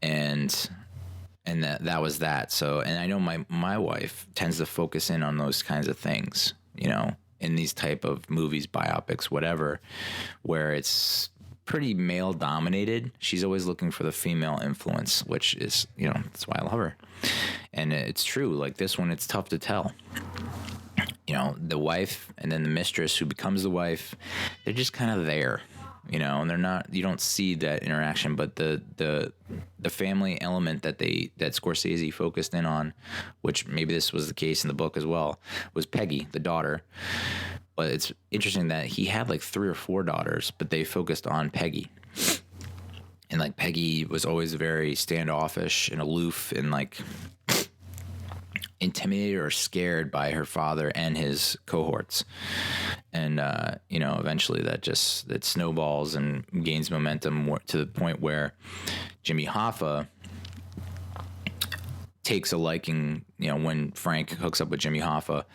and that was that. So, and I know my wife tends to focus in on those kinds of things, in these type of movies, biopics, whatever, where it's pretty male dominated. She's always looking for the female influence, which is, that's why I love her. And it's true. Like this one, it's tough to tell. The wife and then the mistress who becomes the wife, they're just kind of there, and they're not, you don't see that interaction, but the family element that Scorsese focused in on, which maybe this was the case in the book as well, was Peggy, the daughter. But it's interesting that he had like 3 or 4 daughters, but they focused on Peggy. And like Peggy was always very standoffish and aloof and like intimidated or scared by her father and his cohorts. And, eventually that snowballs and gains momentum to the point where Jimmy Hoffa takes a liking, when Frank hooks up with Jimmy Hoffa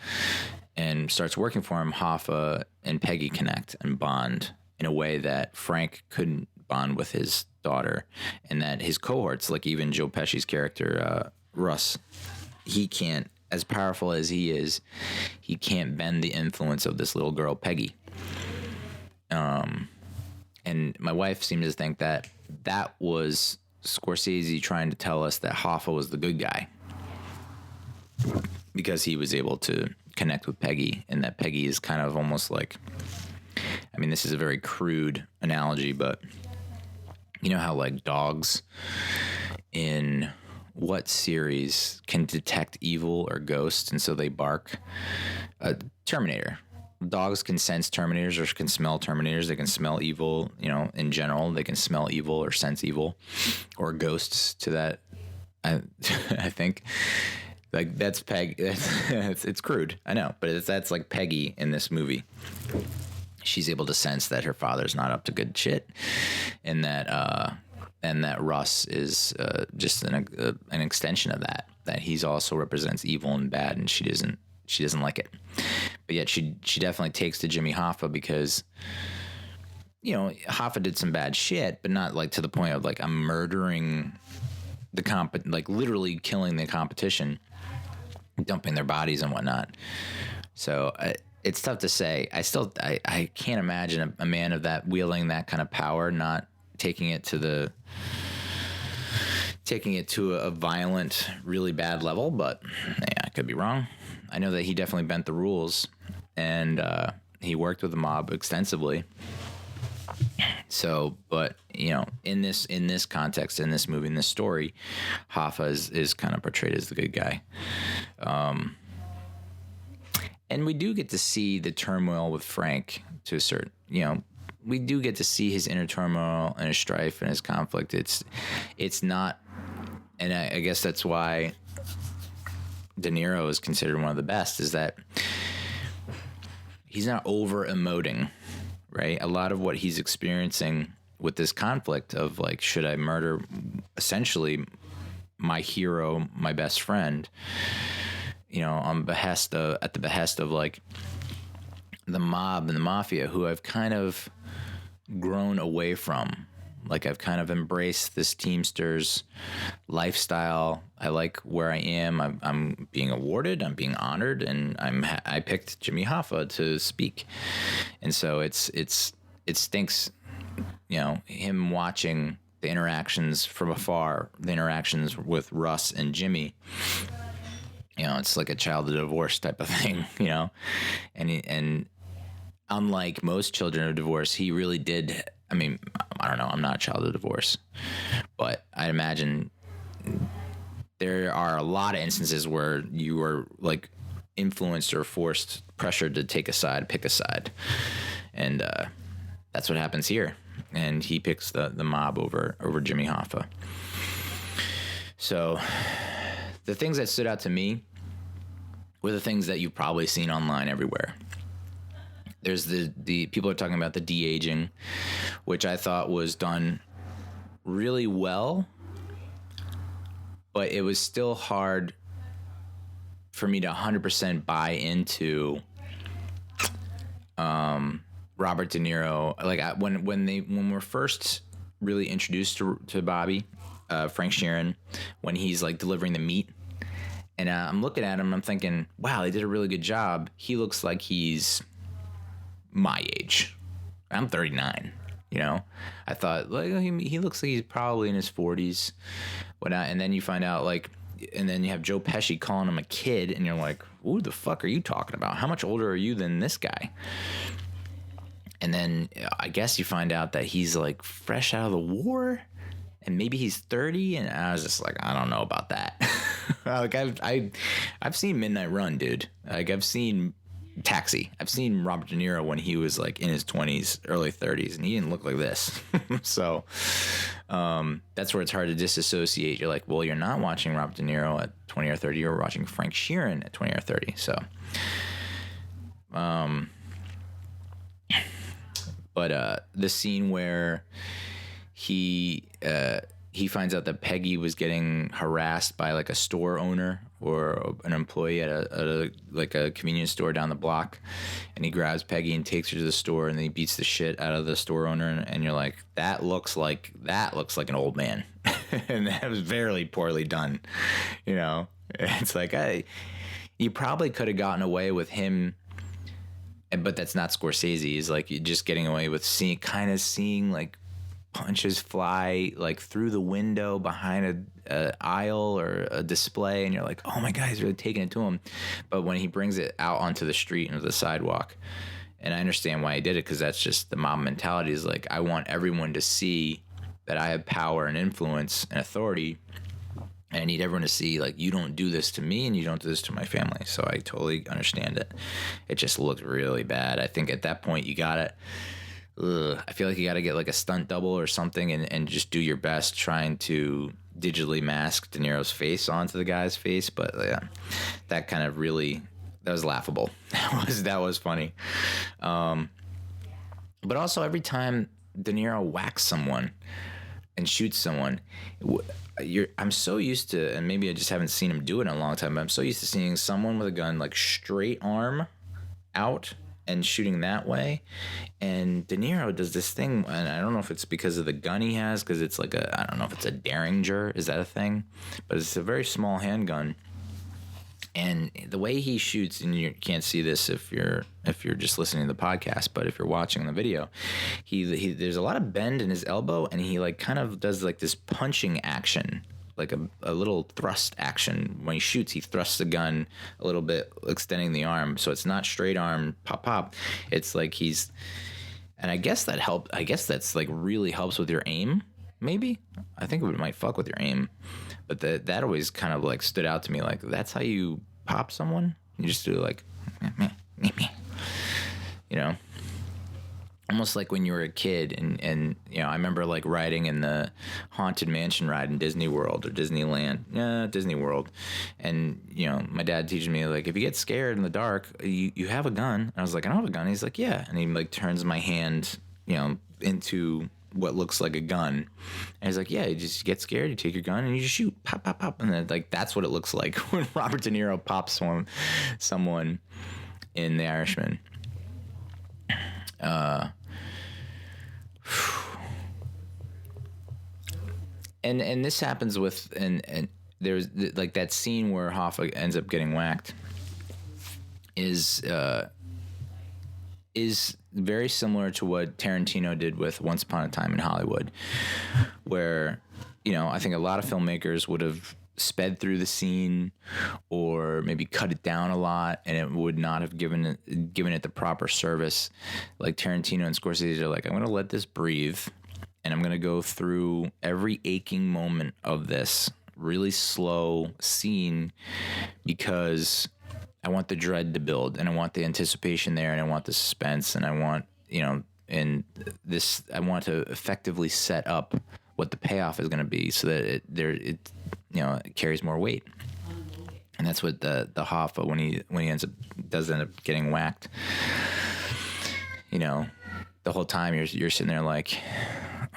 and starts working for him, Hoffa and Peggy connect and bond in a way that Frank couldn't bond with his daughter, and that his cohorts, like even Joe Pesci's character, Russ he can't, as powerful as he is, he can't bend the influence of this little girl, Peggy. And my wife seems to think that was Scorsese trying to tell us that Hoffa was the good guy because he was able to connect with Peggy, and that Peggy is kind of almost like, I mean, this is a very crude analogy, but you know how like dogs in what series can detect evil or ghosts, and so they bark? Terminator. Dogs can sense Terminators or can smell Terminators. They can smell evil, you know, in general. They can smell evil or sense evil or ghosts to that. I think like that's Peg. It's crude. I know, but that's like Peggy in this movie. She's able to sense that her father's not up to good shit, and that Russ is just an extension of that. That he's also represents evil and bad, and she doesn't like it. But yet she definitely takes to Jimmy Hoffa because, you know, Hoffa did some bad shit, but not like to the point of like I'm murdering like literally killing the competition, dumping their bodies and whatnot. So it's tough to say. I can't imagine a man of that wielding that kind of power, not taking it to a violent, really bad level, but yeah, I could be wrong. I know that he definitely bent the rules, and he worked with the mob extensively. So, but you know, in this context, in this movie, in this story, Hoffa is kind of portrayed as the good guy. And we do get to see the turmoil with Frank to a certain, you know, we do get to see his inner turmoil and his strife and his conflict. It's not, and I guess that's why De Niro is considered one of the best, is that he's not over emoting, right? A lot of what he's experiencing with this conflict of like, should I murder essentially my hero, my best friend, you know, at the behest of like the mob and the mafia, who I've kind of grown away from. Like I've kind of embraced this Teamsters lifestyle. I like where I am. I'm being awarded. I'm being honored, and I picked Jimmy Hoffa to speak, and so it stinks, you know, him watching the interactions from afar, the interactions with Russ and Jimmy. You know, it's like a child of divorce type of thing, you know, and unlike most children of divorce, he really did. I mean, I don't know. I'm not a child of divorce, but I imagine there are a lot of instances where you were like influenced or forced, pressured to take a side, pick a side. And that's what happens here. And he picks the mob over Jimmy Hoffa. So the things that stood out to me were the things that you've probably seen online everywhere. There's the people are talking about the de-aging, which I thought was done really well, but it was still hard for me to 100% buy into Robert De Niro. Like when we're first really introduced to Bobby, Frank Sheeran, when he's like delivering the meat, and I'm looking at him and I'm thinking, wow, they did a really good job. He looks like he's my age. I'm 39, you know. I thought like he looks like he's probably in his 40s, whatnot. And then you find out like, and then you have Joe Pesci calling him a kid, and you're like, who the fuck are you talking about? How much older are you than this guy? And then I guess you find out that he's like fresh out of the war, and maybe he's 30, and I was just like, I don't know about that. Like I've seen Midnight Run, dude. Like I've seen Taxi. I've seen Robert De Niro when he was like in his 20s, early 30s, and he didn't look like this. So that's where it's hard to disassociate. You're like, well, you're not watching Robert De Niro at 20 or 30. You're watching Frank Sheeran at 20 or 30. So, but the scene where he finds out that Peggy was getting harassed by like a store owner or an employee at a convenience store down the block, and he grabs Peggy and takes her to the store, and then he beats the shit out of the store owner, and you're like, that looks like an old man. And that was very poorly done, you know. It's like, you probably could have gotten away with him, but that's not Scorsese. He's like, you're just getting away with seeing like punches fly like through the window behind a aisle or a display, and you're like, oh my God, he's really taking it to him. But when he brings it out onto the street and the sidewalk, and I understand why he did it, because that's just the mob mentality, is like, I want everyone to see that I have power and influence and authority, and I need everyone to see, like, you don't do this to me and you don't do this to my family. So I totally understand it. It just looked really bad. I think at that point you gotta, I feel like you gotta get like a stunt double or something and just do your best trying to digitally mask De Niro's face onto the guy's face. But yeah, that kind of really, that was laughable. That was funny. But also every time De Niro whacks someone and shoots someone, I'm so used to, and maybe I just haven't seen him do it in a long time, but I'm so used to seeing someone with a gun like straight arm out and shooting that way. And De Niro does this thing, and I don't know if it's because of the gun he has, because it's like I don't know if it's a Derringer, is that a thing? But it's a very small handgun. And the way he shoots, and you can't see this if you're just listening to the podcast, but if you're watching the video, he there's a lot of bend in his elbow, and he like kind of does like this punching action, like a little thrust action. When he shoots, he thrusts the gun a little bit, extending the arm, so it's not straight arm pop pop. It's like and I guess that's like really helps with your aim. Maybe I think it might fuck with your aim. But that always kind of like stood out to me. Like, that's how you pop someone? You just do like, you know, almost like when you were a kid. And you know, I remember like riding in the Haunted Mansion ride in Disney World or Disneyland, Disney World. And, you know, my dad teaching me, like, if you get scared in the dark, you have a gun. And I was like, I don't have a gun. He's like, yeah. And he like turns my hand, you know, into what looks like a gun, and he's like, yeah, you just get scared, you take your gun and you just shoot, pop pop pop, and then like that's what it looks like when Robert De Niro pops someone in The Irishman. And this happens with and there's like that scene where Hoffa ends up getting whacked is very similar to what Tarantino did with Once Upon a Time in Hollywood, where, you know, I think a lot of filmmakers would have sped through the scene or maybe cut it down a lot, and it would not have given it the proper service. Like Tarantino and Scorsese are like, I'm going to let this breathe, and I'm going to go through every aching moment of this really slow scene, because I want the dread to build, and I want the anticipation there, and I want the suspense, and I want, you know, I want to effectively set up what the payoff is going to be, so that it you know, it carries more weight. And that's what the Hoffa, when he does end up getting whacked, you know, the whole time you're sitting there like,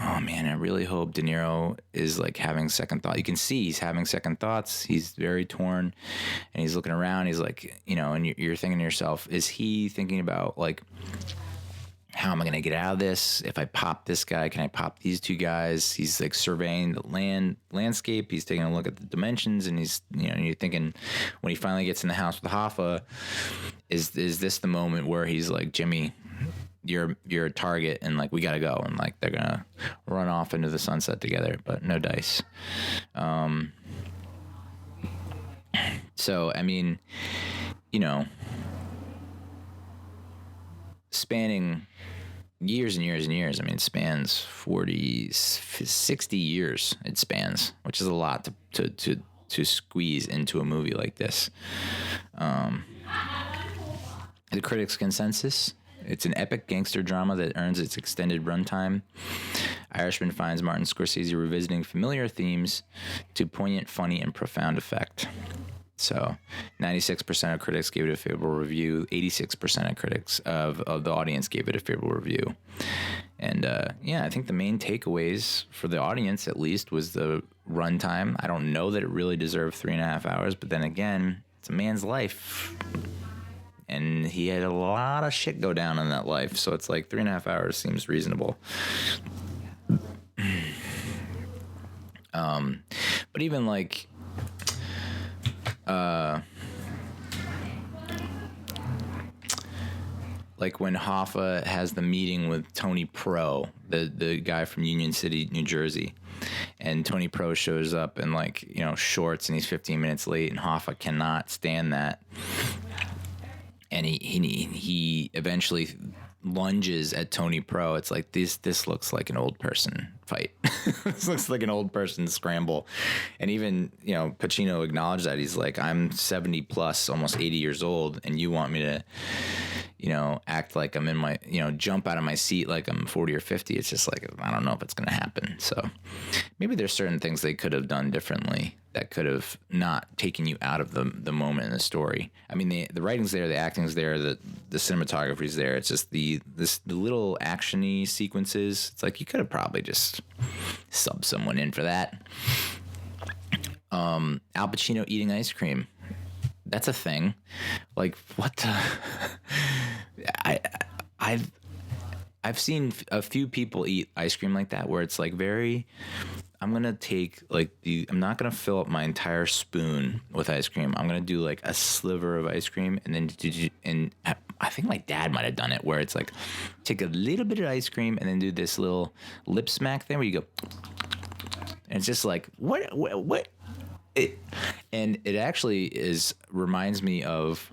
oh man, I really hope De Niro is like having second thought. You can see he's having second thoughts. He's very torn, and he's looking around. He's like, you know, and you're thinking to yourself, is he thinking about like, how am I going to get out of this? If I pop this guy, can I pop these two guys? He's like surveying the landscape. He's taking a look at the dimensions, and he's, you know, you're thinking when he finally gets in the house with Hoffa, is this the moment where he's like, Jimmy, you're a target, and like we gotta go, and like they're gonna run off into the sunset together, but no dice. So I mean, you know, spanning years and years and years. I mean, it spans 60 years. It spans, which is a lot to squeeze into a movie like this. The critics' consensus: it's an epic gangster drama that earns its extended runtime. Irishman finds Martin Scorsese revisiting familiar themes to poignant, funny, and profound effect. So 96% of critics gave it a favorable review. 86% of critics of the audience gave it a favorable review. And yeah, I think the main takeaways for the audience, at least, was the runtime. I don't know that it really deserved 3.5 hours, but then again, it's a man's life. And he had a lot of shit go down in that life. So it's like 3.5 hours seems reasonable. But even like, like when Hoffa has the meeting with Tony Pro, the guy from Union City, New Jersey, and Tony Pro shows up in like, you know, shorts, and he's 15 minutes late, and Hoffa cannot stand that, and he eventually lunges at Tony Pro. It's like this looks like an old person fight. This looks like an old person scramble. And even, you know, Pacino acknowledged that. He's like, I'm 70 plus, almost 80 years old, and you want me to, you know, act like I'm in my, you know, jump out of my seat like I'm 40 or 50. It's just like, I don't know if it's going to happen. So maybe there's certain things they could have done differently that could have not taken you out of the moment in the story. I mean, the writing's there, the acting's there, the cinematography's there. It's just the little action-y sequences. It's like you could have probably just subbed someone in for that. Al Pacino eating ice cream. That's a thing. Like, what the... I've seen a few people eat ice cream like that, where it's like very... I'm going to take like I'm not going to fill up my entire spoon with ice cream. I'm going to do like a sliver of ice cream. And then, I think my dad might have done it, where it's like, take a little bit of ice cream and then do this little lip smack thing where you go, and it's just like, what? And it actually reminds me of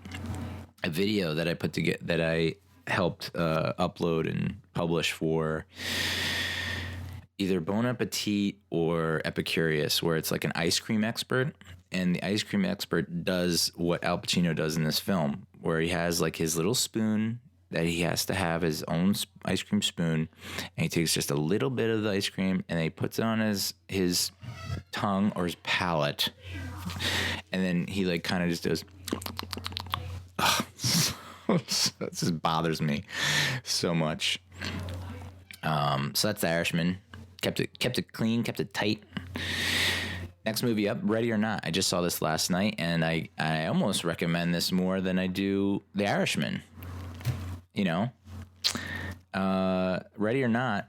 a video that I put together, that I helped upload and publish for either Bon Appetit or Epicurious, where it's like an ice cream expert, and the ice cream expert does what Al Pacino does in this film, where he has like his little spoon that he has to have, his own ice cream spoon, and he takes just a little bit of the ice cream and he puts it on his tongue or his palate, and then he like kind of just does. This just bothers me so much. So that's The Irishman. Kept it clean, kept it tight. Next movie up, Ready or Not. I just saw this last night, and I almost recommend this more than I do The Irishman. You know, Ready or Not.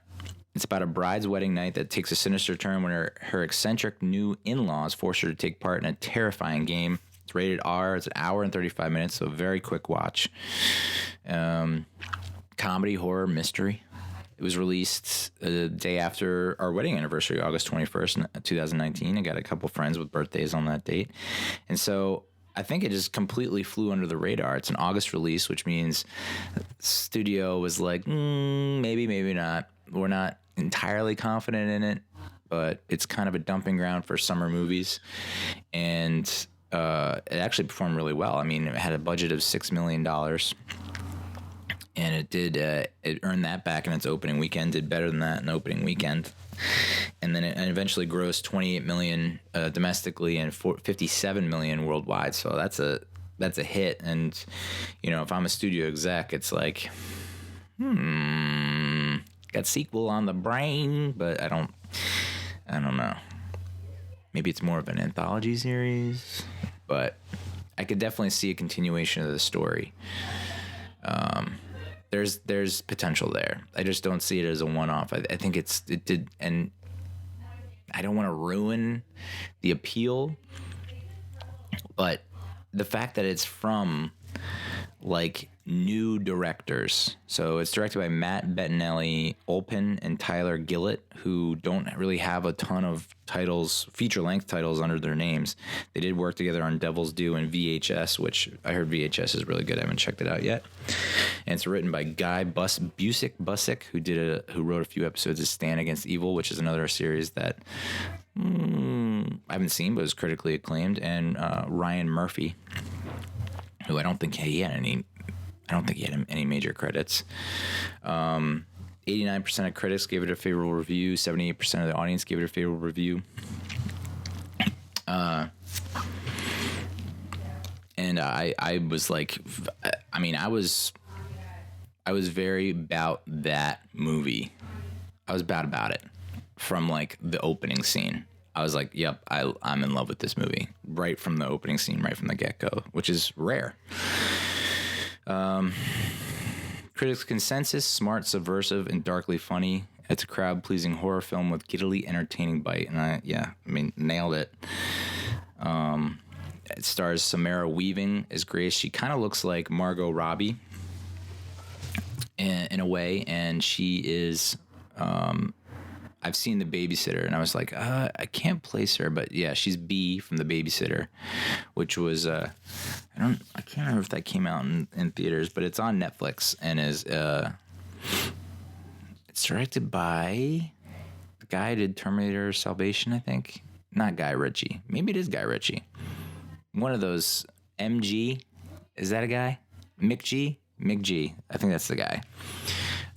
It's about a bride's wedding night that takes a sinister turn when her eccentric new in-laws force her to take part in a terrifying game. It's rated R. It's an hour and 35 minutes, so a very quick watch. Comedy, horror, mystery. It was released the day after our wedding anniversary, August 21st, 2019. I got a couple friends with birthdays on that date. And so I think it just completely flew under the radar. It's an August release, which means studio was like, maybe, maybe not. We're not entirely confident in it, but it's kind of a dumping ground for summer movies. And it actually performed really well. I mean, it had a budget of $6 million. And it did, it earned that back in its opening weekend, did better than that in opening weekend. And then it eventually grossed $28 million domestically and $57 million worldwide. So that's a hit. And, you know, if I'm a studio exec, it's like, got sequel on the brain, but I don't know. Maybe it's more of an anthology series, but I could definitely see a continuation of the story. There's potential there. I just don't see it as a one-off. I think it did, and I don't want to ruin the appeal, but the fact that it's from like new directors. So it's directed by Matt Bettinelli, Olpin, and Tyler Gillett, who don't really have a ton of titles, feature-length titles under their names. They did work together on Devil's Due and VHS, which I heard VHS is really good. I haven't checked it out yet. And it's written by Guy Busick, who wrote a few episodes of Stand Against Evil, which is another series that I haven't seen, but is critically acclaimed, and Ryan Murphy, who I don't think he had any major credits. 89% of critics gave it a favorable review. 78% of the audience gave it a favorable review. And I was like, I was very about that movie. I was bad about it from like the opening scene. I was like, yep, I'm in love with this movie right from the opening scene, right from the get-go, which is rare. Critics' consensus: smart, subversive, and darkly funny. It's a crowd-pleasing horror film with giddily entertaining bite. And nailed it. It stars Samara Weaving as Grace. She kind of looks like Margot Robbie in a way, and she is. I've seen The Babysitter, and I was like, I can't place her, but yeah, she's B from The Babysitter, which was I can't remember if that came out in theaters, but it's on Netflix and is it's directed by the guy who did Terminator Salvation, I think. Not Guy Ritchie. Maybe it is Guy Ritchie. One of those. MG, is that a guy? Mick G. I think that's the guy.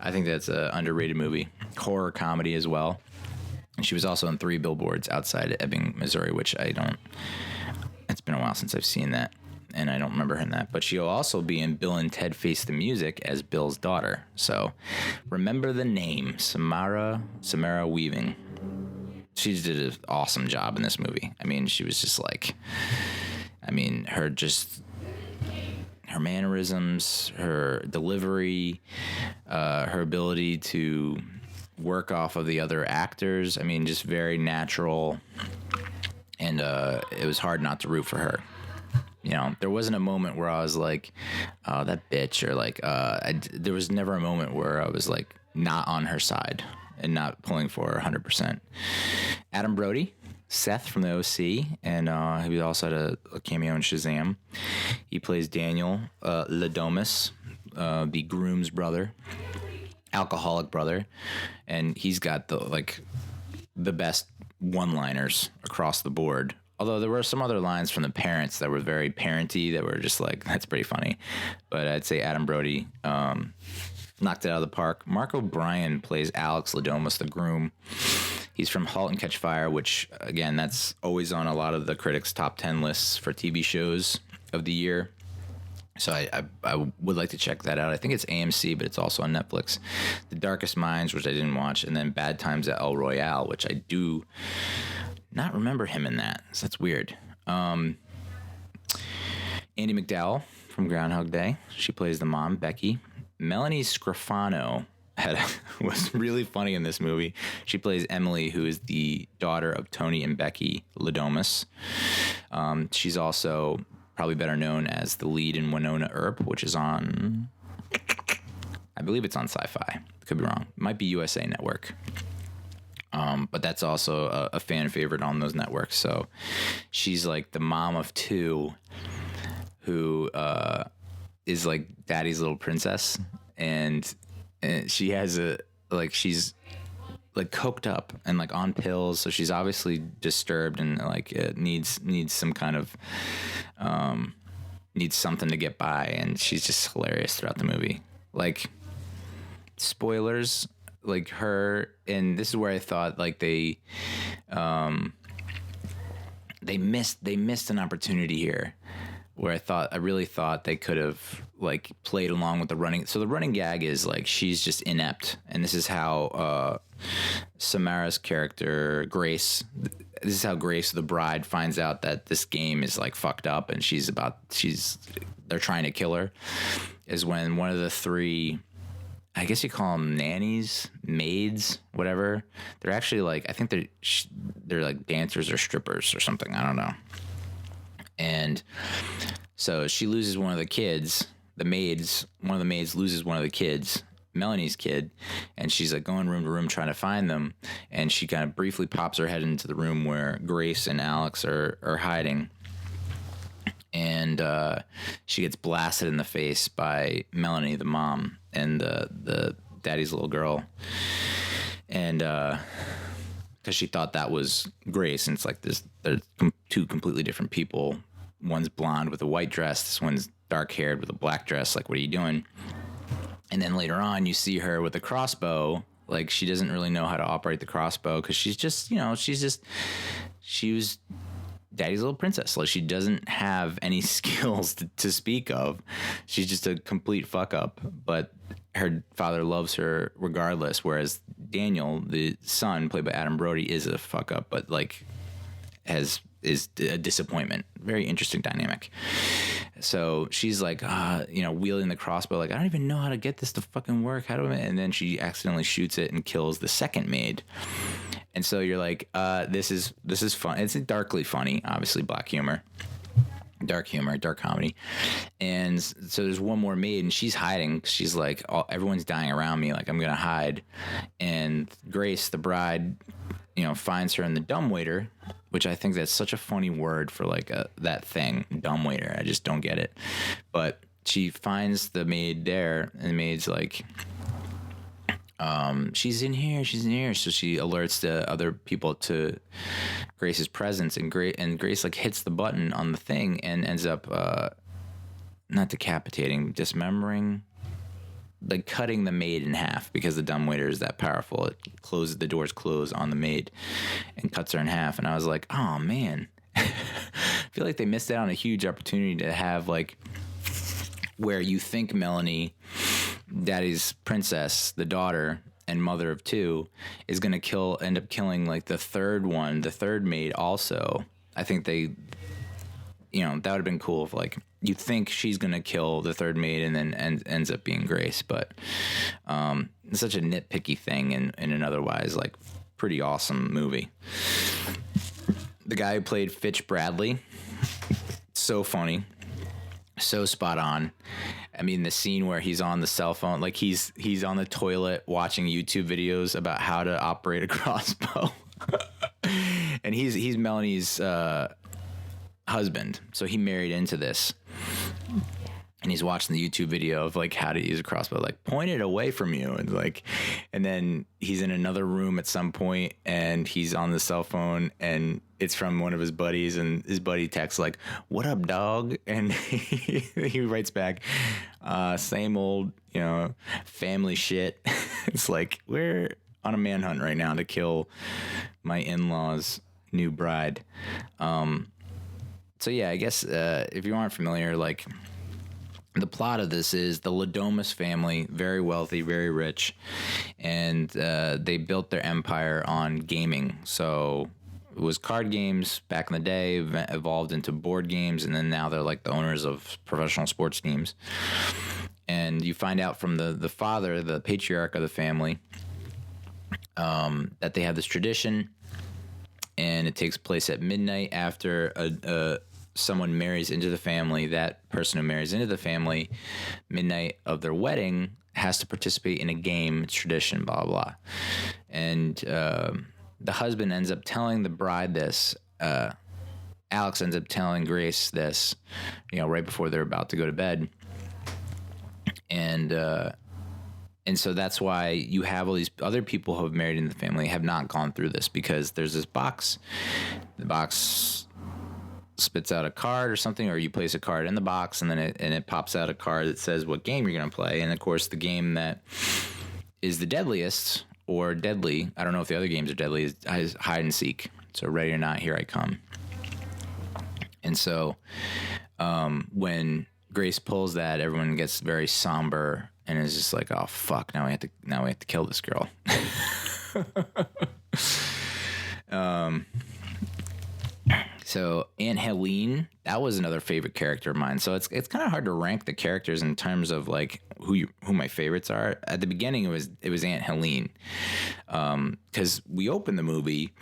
I think that's an underrated movie. Horror comedy as well. And she was also in 3 Billboards Outside Ebbing, Missouri, which it's been a while since I've seen that, and I don't remember her in that. But she'll also be in Bill and Ted Face the Music as Bill's daughter. So remember the name, Samara Weaving. She did an awesome job in this movie. I mean, she was just like, her mannerisms, her delivery, her ability to work off of the other actors. I mean, just very natural. And it was hard not to root for her. You know, there wasn't a moment where I was like, oh, that bitch. Or like, there was never a moment where I was like not on her side and not pulling for her 100%. Adam Brody. Seth from the OC, and he also had a cameo in Shazam. He plays Daniel Ladomus, the groom's brother, alcoholic brother, and he's got the best one-liners across the board. Although there were some other lines from the parents that were very parenty that were just like, that's pretty funny. But I'd say Adam Brody knocked it out of the park. Mark O'Brien plays Alex Ladomus, the groom. He's from *Halt and Catch Fire*, which, again, that's always on a lot of the critics' top 10 lists for TV shows of the year. So I would like to check that out. I think it's AMC, but it's also on Netflix. *The Darkest Minds*, which I didn't watch, and then *Bad Times at El Royale*, which I do not remember him in that. So that's weird. Andy McDowell from *Groundhog Day*. She plays the mom, Becky. Melanie Scrofano was really funny in this movie. She plays Emily, who is the daughter of Tony and Becky Ladomus. She's also probably better known as the lead in Winona Earp, which is on, I believe it's on Sci-Fi. Could be wrong. It might be USA Network. But that's also a fan favorite on those networks. So she's like the mom of 2 who is like daddy's little princess. And she has she's like coked up and like on pills, so she's obviously disturbed and like needs some kind of needs something to get by, and she's just hilarious throughout the movie. Like, spoilers, like her, and this is where I thought like they missed an opportunity here, where I really thought they could have like played along with the running. So the running gag is like she's just inept, and this is how Samara's character Grace. This is how Grace, the bride, finds out that this game is like fucked up, and they're trying to kill her. Is when one of the 3, I guess you call them nannies, maids, whatever. They're actually like, I think they're like dancers or strippers or something. I don't know. And so she loses one of the kids. One of the maids loses one of the kids, Melanie's kid, and she's like going room to room trying to find them. And she kind of briefly pops her head into the room where Grace and Alex are hiding. And she gets blasted in the face by Melanie, the mom, and the daddy's little girl. And because she thought that was Grace, and it's like they're 2 completely different people. One's blonde with a white dress. This one's dark-haired with a black dress. Like, what are you doing? And then later on, you see her with a crossbow. Like, she doesn't really know how to operate the crossbow because she's just, she was daddy's little princess. Like, she doesn't have any skills to speak of. She's just a complete fuck-up. But her father loves her regardless, whereas Daniel, the son, played by Adam Brody, is a fuck-up, but, like, is a disappointment. Very interesting dynamic. So she's like, wielding the crossbow, like, I don't even know how to get this to fucking work. And then she accidentally shoots it and kills the second maid. And so you're like, this is fun. It's darkly funny, obviously black humor. dark humor, dark comedy. And so there's one more maid, and she's hiding. She's like, oh, everyone's dying around me, like I'm gonna hide. And Grace, the bride, finds her in the dumbwaiter, which I think that's such a funny word for like that thing, dumbwaiter. I just don't get it. But she finds the maid there, and the maid's like, she's in here. So she alerts the other people to Grace's presence, and Grace like hits the button on the thing and ends up not decapitating, dismembering, like cutting the maid in half, because the dumbwaiter is that powerful. It closes, the doors close on the maid and cuts her in half. And I was like, oh man, I feel like they missed out on a huge opportunity to have like where you think Melanie, Daddy's princess, the daughter and mother of two, is going to end up killing like the third maid also. I think they, that would have been cool if like you think she's going to kill the third maid and then ends up being Grace. But it's such a nitpicky thing in an otherwise like pretty awesome movie. The guy who played Fitch Bradley, so funny. So spot on. I mean, the scene where he's on the cell phone, like he's on the toilet watching YouTube videos about how to operate a crossbow. And he's Melanie's husband, so he married into this. And he's watching the YouTube video of like how to use a crossbow, like point it away from you, and then he's in another room at some point, and he's on the cell phone, and it's from one of his buddies, and his buddy texts like, "What up, dog?" And he writes back, "Same old, family shit." It's like, we're on a manhunt right now to kill my in-laws' new bride. So yeah, I guess if you aren't familiar, like, the plot of this is the Ladomus family, very wealthy, very rich, and they built their empire on gaming. So it was card games back in the day, evolved into board games, and then now they're like the owners of professional sports teams. And you find out from the father, the patriarch of the family, that they have this tradition, and it takes place at midnight after someone marries into the family. That person who marries into the family, midnight of their wedding, has to participate in a game. It's tradition, blah, blah. And the husband ends up telling the bride this. Alex ends up telling Grace this, right before they're about to go to bed. And so that's why you have all these other people who have married into the family have not gone through this, because there's this box. The box spits out a card or something, or you place a card in the box, and then it pops out a card that says what game you're going to play. And of course, the game that is the deadliest or deadly, I don't know if the other games are deadly, is hide and seek. So ready or not, here I come. And so when Grace pulls that, everyone gets very somber and is just like, oh fuck, now we have to kill this girl. So Aunt Helene, that was another favorite character of mine. So it's kind of hard to rank the characters in terms of like who my favorites are. At the beginning, it was Aunt Helene, because we opened the movie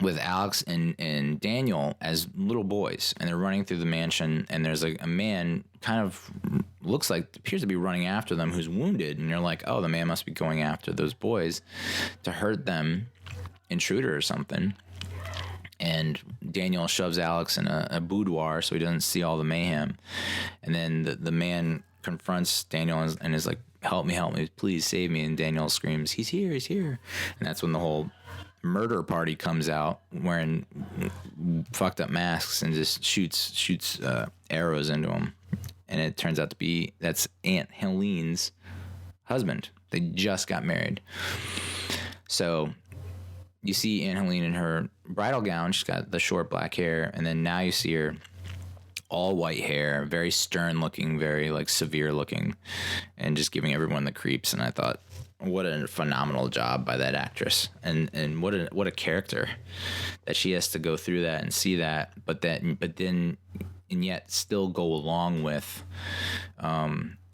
with Alex and Daniel as little boys, and they're running through the mansion, and there's a man kind of appears to be running after them, who's wounded, and you're like, oh, the man must be going after those boys to hurt them, intruder or something. And Daniel shoves Alex in a boudoir so he doesn't see all the mayhem. And then the man confronts Daniel and is like, help me, please save me. And Daniel screams, he's here. And that's when the whole murder party comes out wearing fucked up masks and just shoots arrows into him. And it turns out to be, that's Aunt Helene's husband. They just got married. So you see Aunt Helene in her bridal gown. She's got the short black hair. And then now you see her all white hair, very stern looking, very like severe looking, and just giving everyone the creeps. And I thought, what a phenomenal job by that actress. And what a character that she has to go through that and see that, but yet still go along with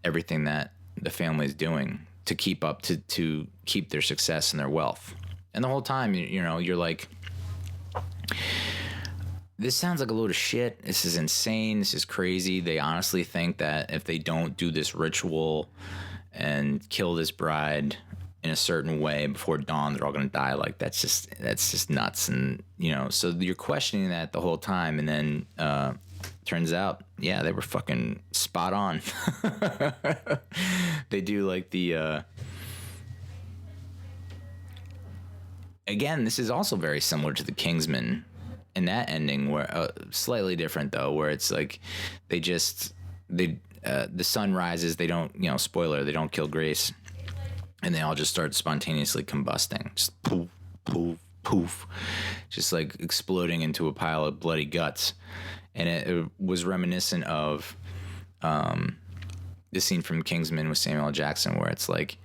everything that the family is doing to keep up to keep their success and their wealth. And the whole time, you're like, this sounds like a load of shit. This is insane. This is crazy. They honestly think that if they don't do this ritual and kill this bride in a certain way before dawn, they're all going to die. Like, that's just nuts. And, you know, so you're questioning that the whole time. And then, turns out, yeah, they were fucking spot on. They do like the, again, this is also very similar to the Kingsman in that ending, where slightly different though, where it's like the sun rises, they don't, you know, spoiler, they don't kill Grace, and they all just start spontaneously combusting, just poof, poof, poof, just like exploding into a pile of bloody guts. And it was reminiscent of the scene from Kingsman with Samuel L. Jackson, where it's like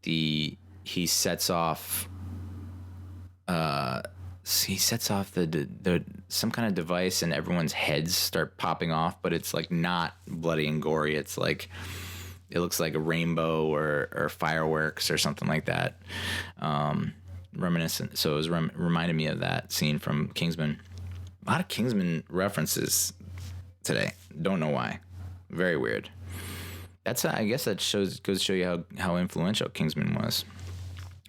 he sets off the some kind of device, and everyone's heads start popping off, but it's like not bloody and gory. It's like, it looks like a rainbow or fireworks or something like that. Reminiscent. So it was reminded me of that scene from Kingsman. A lot of Kingsman references today. Don't know why. Very weird. That's, I guess that goes to show you how influential Kingsman was.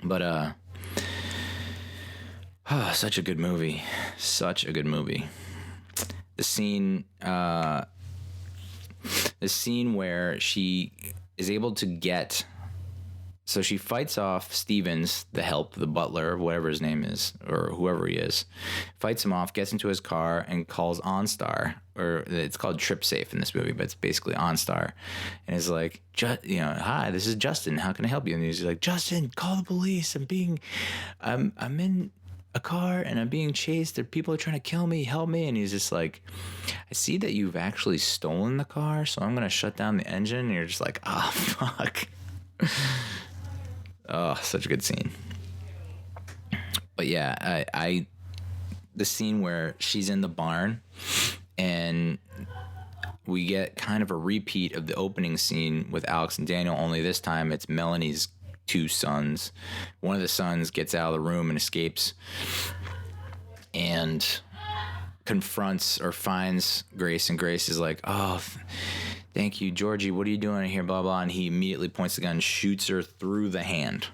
But such a good movie. Such a good movie. The scene where she is able to get, so she fights off Stevens, the butler, whatever his name is, or whoever he is, fights him off, gets into his car, and calls OnStar, or it's called TripSafe in this movie, but it's basically OnStar, and is like, hi, this is Justin. How can I help you? And he's like, Justin, call the police. I'm in a car and I'm being chased. People are trying to kill me. Help me. And he's just like, I see that you've actually stolen the car, so I'm gonna shut down the engine. And you're just like, oh fuck. Oh, such a good scene. But yeah, the scene where she's in the barn and we get kind of a repeat of the opening scene with Alex and Daniel, only this time it's Melanie's two sons. One of the sons gets out of the room and escapes and confronts or finds Grace, and Grace is like, oh, thank you, Georgie, what are you doing here, blah, blah. And he immediately points the gun and shoots her through the hand.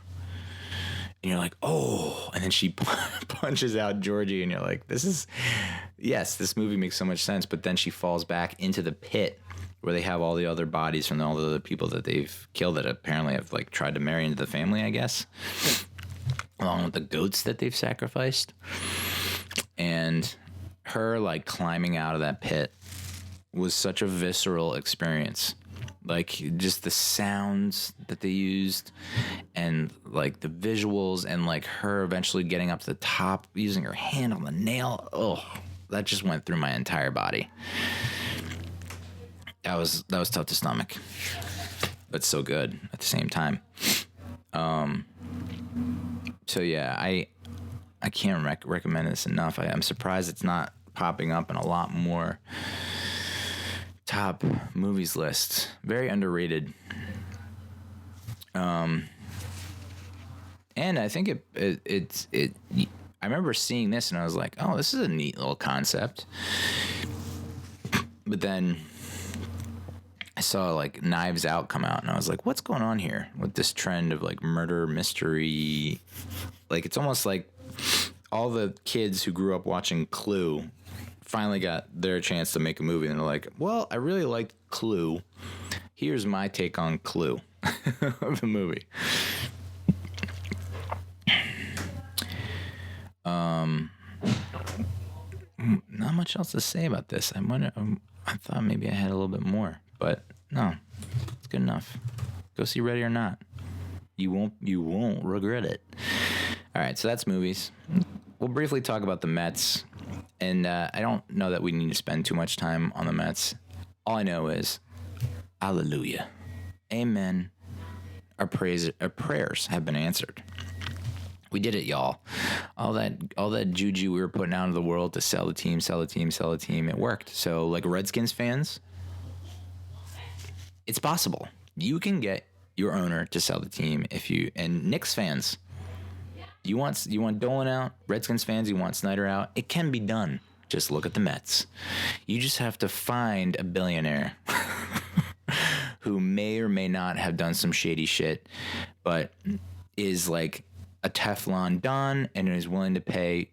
And you're like, oh. And then she punches out Georgie, and you're like, this movie makes so much sense. But then she falls back into the pit where they have all the other bodies from all the other people that they've killed that apparently have like tried to marry into the family, I guess, along with the goats that they've sacrificed. And her like climbing out of that pit was such a visceral experience. Like, just the sounds that they used and like the visuals, and like her eventually getting up to the top using her hand on the nail. Oh, that just went through my entire body. That was tough to stomach, but so good at the same time. So yeah, I can't recommend this enough. I'm surprised it's not popping up in a lot more top movies lists. Very underrated. And I think it I remember seeing this and I was like, oh, this is a neat little concept. But then I saw like Knives Out come out and I was like, what's going on here with this trend of like murder mystery? Like, it's almost like all the kids who grew up watching Clue finally got their chance to make a movie, and they're like, well, I really liked Clue. Here's my take on Clue of the movie. Not much else to say about this. I thought maybe I had a little bit more, but no, it's good enough. Go see Ready or Not. You won't regret it. All right, so that's movies. We'll briefly talk about the Mets. And I don't know that we need to spend too much time on the Mets. All I know is, hallelujah, amen. Our prayers have been answered. We did it, y'all. All that juju we were putting out into the world to sell the team, it worked. So, like Redskins fans, it's possible. You can get your owner to sell the team and Knicks fans, you want Dolan out, Redskins fans, you want Snyder out. It can be done. Just look at the Mets. You just have to find a billionaire who may or may not have done some shady shit, but is like a Teflon Don and is willing to pay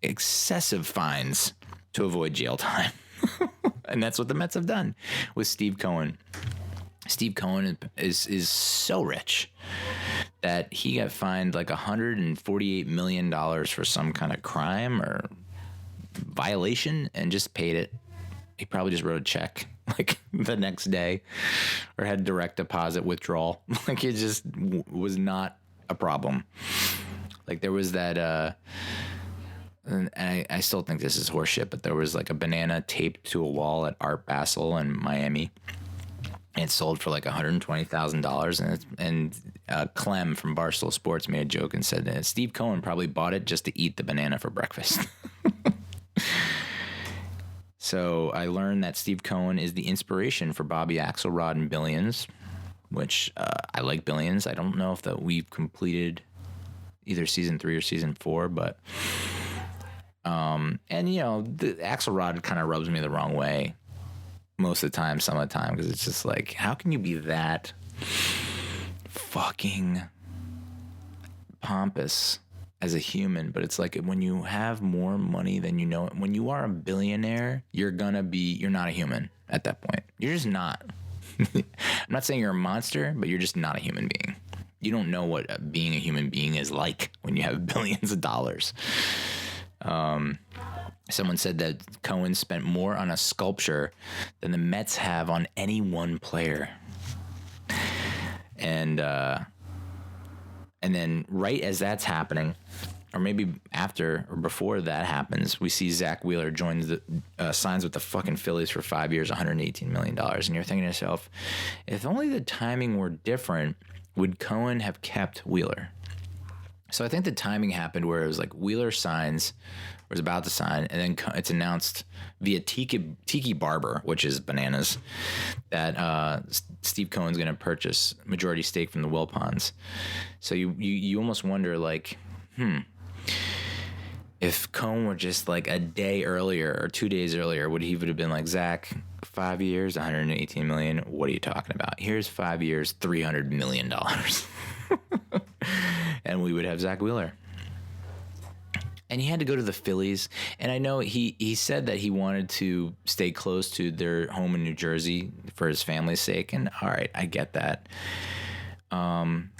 excessive fines to avoid jail time. And that's what the Mets have done with Steve Cohen. Steve Cohen is so rich that he got fined like $148 million for some kind of crime or violation and just paid it. He probably just wrote a check like the next day or had direct deposit withdrawal. Like it just was not a problem. Like there was that, and I still think this is horseshit, but there was like a banana taped to a wall at Art Basel in Miami. And it sold for like $120,000, and Clem from Barstool Sports made a joke and said that Steve Cohen probably bought it just to eat the banana for breakfast. So I learned that Steve Cohen is the inspiration for Bobby Axelrod in Billions, which I like Billions. I don't know if that we've completed either season 3 or season 4, but and you know the Axelrod kind of rubs me the wrong way most of the time, some of the time, because it's just like, how can you be that fucking pompous as a human? But it's like when you have more money than you know, when you are a billionaire, you're not a human at that point. You're just not. I'm not saying you're a monster, but you're just not a human being. You don't know what being a human being is like when you have billions of dollars. Someone said that Cohen spent more on a sculpture than the Mets have on any one player. And then right as that's happening, or maybe after or before that happens, we see Zach Wheeler signs with the fucking Phillies for 5 years, $118 million. And you're thinking to yourself, if only the timing were different, would Cohen have kept Wheeler? So I think the timing happened where it was like Wheeler was about to sign, and then it's announced via Tiki Barber, which is bananas, that Steve Cohen's going to purchase majority stake from the Wilpons. So you almost wonder, like, if Cohen were just like a day earlier or 2 days earlier, would have been like, Zach, 5 years, $118 million? What are you talking about? Here's 5 years, $300 million. And we would have Zach Wheeler. And he had to go to the Phillies. And I know he said that he wanted to stay close to their home in New Jersey for his family's sake. And all right, I get that. And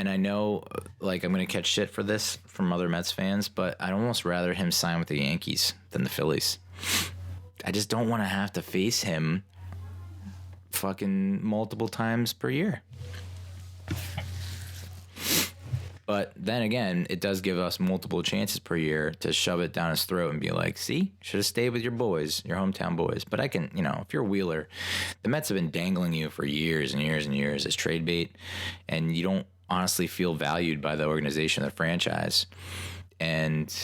I know, like, I'm going to catch shit for this from other Mets fans, but I'd almost rather him sign with the Yankees than the Phillies. I just don't want to have to face him fucking multiple times per year. But then again, it does give us multiple chances per year to shove it down his throat and be like, see, should have stayed with your boys, your hometown boys. But I can, if you're Wheeler, the Mets have been dangling you for years and years and years as trade bait, and you don't honestly feel valued by the organization, the franchise. And,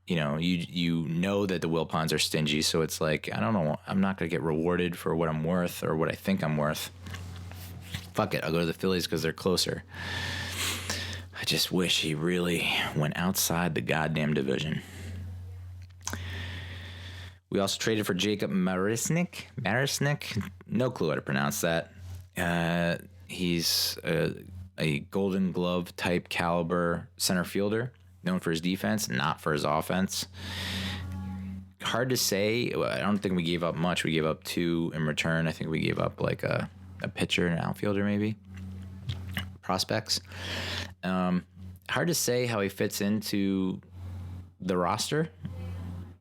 you know that the Wilpons are stingy, so it's like, I don't know, I'm not going to get rewarded for what I'm worth or what I think I'm worth. Fuck it, I'll go to the Phillies because they're closer. I just wish he really went outside the goddamn division. We also traded for Jacob Marisnick. No clue how to pronounce that. He's a Golden Glove type caliber center fielder, known for his defense, not for his offense. Hard to say. I don't think we gave up much. We gave up 2 in return. I think we gave up like a pitcher and an outfielder, maybe. Prospects. Hard to say how he fits into the roster.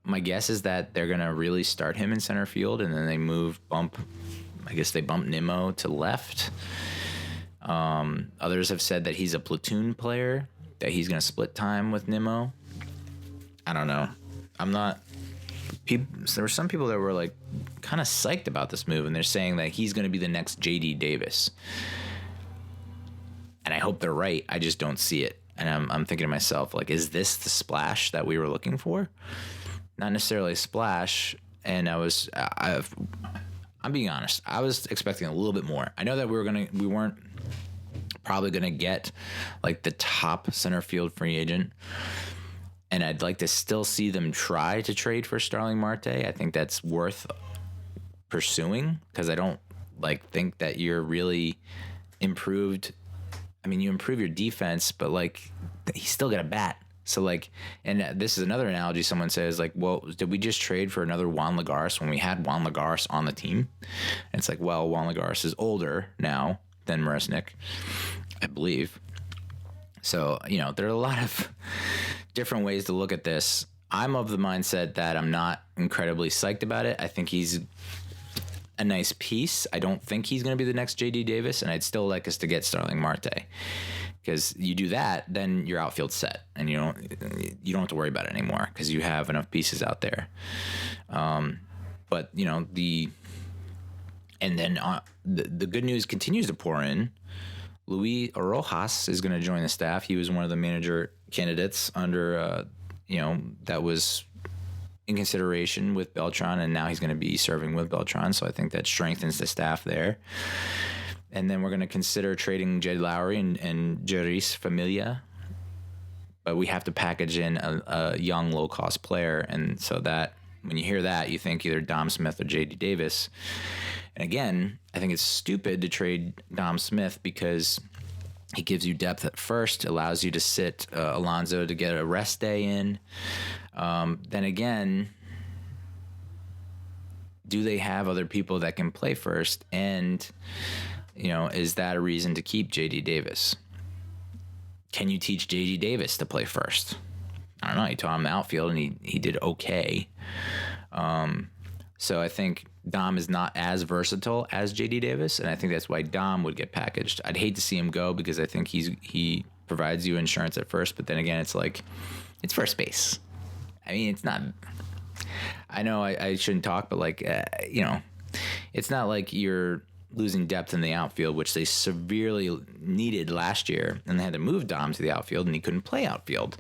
My guess is that they're going to really start him in center field, and then they bump Nimmo to left. Others have said that he's a platoon player, that he's going to split time with Nimmo. I don't know. There were some people that were like kind of psyched about this move, and they're saying that he's going to be the next J.D. Davis. And I hope they're right. I just don't see it. And I'm thinking to myself, like, is this the splash that we were looking for? Not necessarily a splash. And I'm being honest. I was expecting a little bit more. I know that we weren't probably gonna get like the top center field free agent. and I'd like to still see them try to trade for Starling Marte. I think that's worth pursuing because I don't think that you're really improved. I mean, you improve your defense, but he's still got a bat. So and this is another analogy someone says, well, did we just trade for another Juan Lagares when we had Juan Lagares on the team? And it's well, Juan Lagares is older now than Marisnik, I believe. So, there are a lot of different ways to look at this. I'm of the mindset that I'm not incredibly psyched about it. I think he's a nice piece. I don't think he's going to be the next J.D. Davis, and I'd still like us to get Starling Marte. Because you do that, then your outfield's set, and you don't have to worry about it anymore because you have enough pieces out there. But the good news continues to pour in. Luis Rojas is going to join the staff. He was one of the manager candidates under that was in consideration with Beltran, and now he's going to be serving with Beltran. So I think that strengthens the staff there. And then we're going to consider trading Jed Lowry and Jeris Familia. But we have to package in a young, low-cost player. And so that when you hear that, you think either Dom Smith or J.D. Davis. And again, I think it's stupid to trade Dom Smith because he gives you depth at first, allows you to sit Alonso to get a rest day in. Then again, do they have other people that can play first? And is that a reason to keep J.D. Davis? Can you teach J.D. Davis to play first? I don't know. You taught him the outfield, and he did okay. So I think Dom is not as versatile as J.D. Davis, and I think that's why Dom would get packaged. I'd hate to see him go because I think he provides you insurance at first, but then again, it's it's first base. I mean, it's not... I know I shouldn't talk, but it's not like you're losing depth in the outfield, which they severely needed last year, and they had to move Dom to the outfield, and he couldn't play outfield.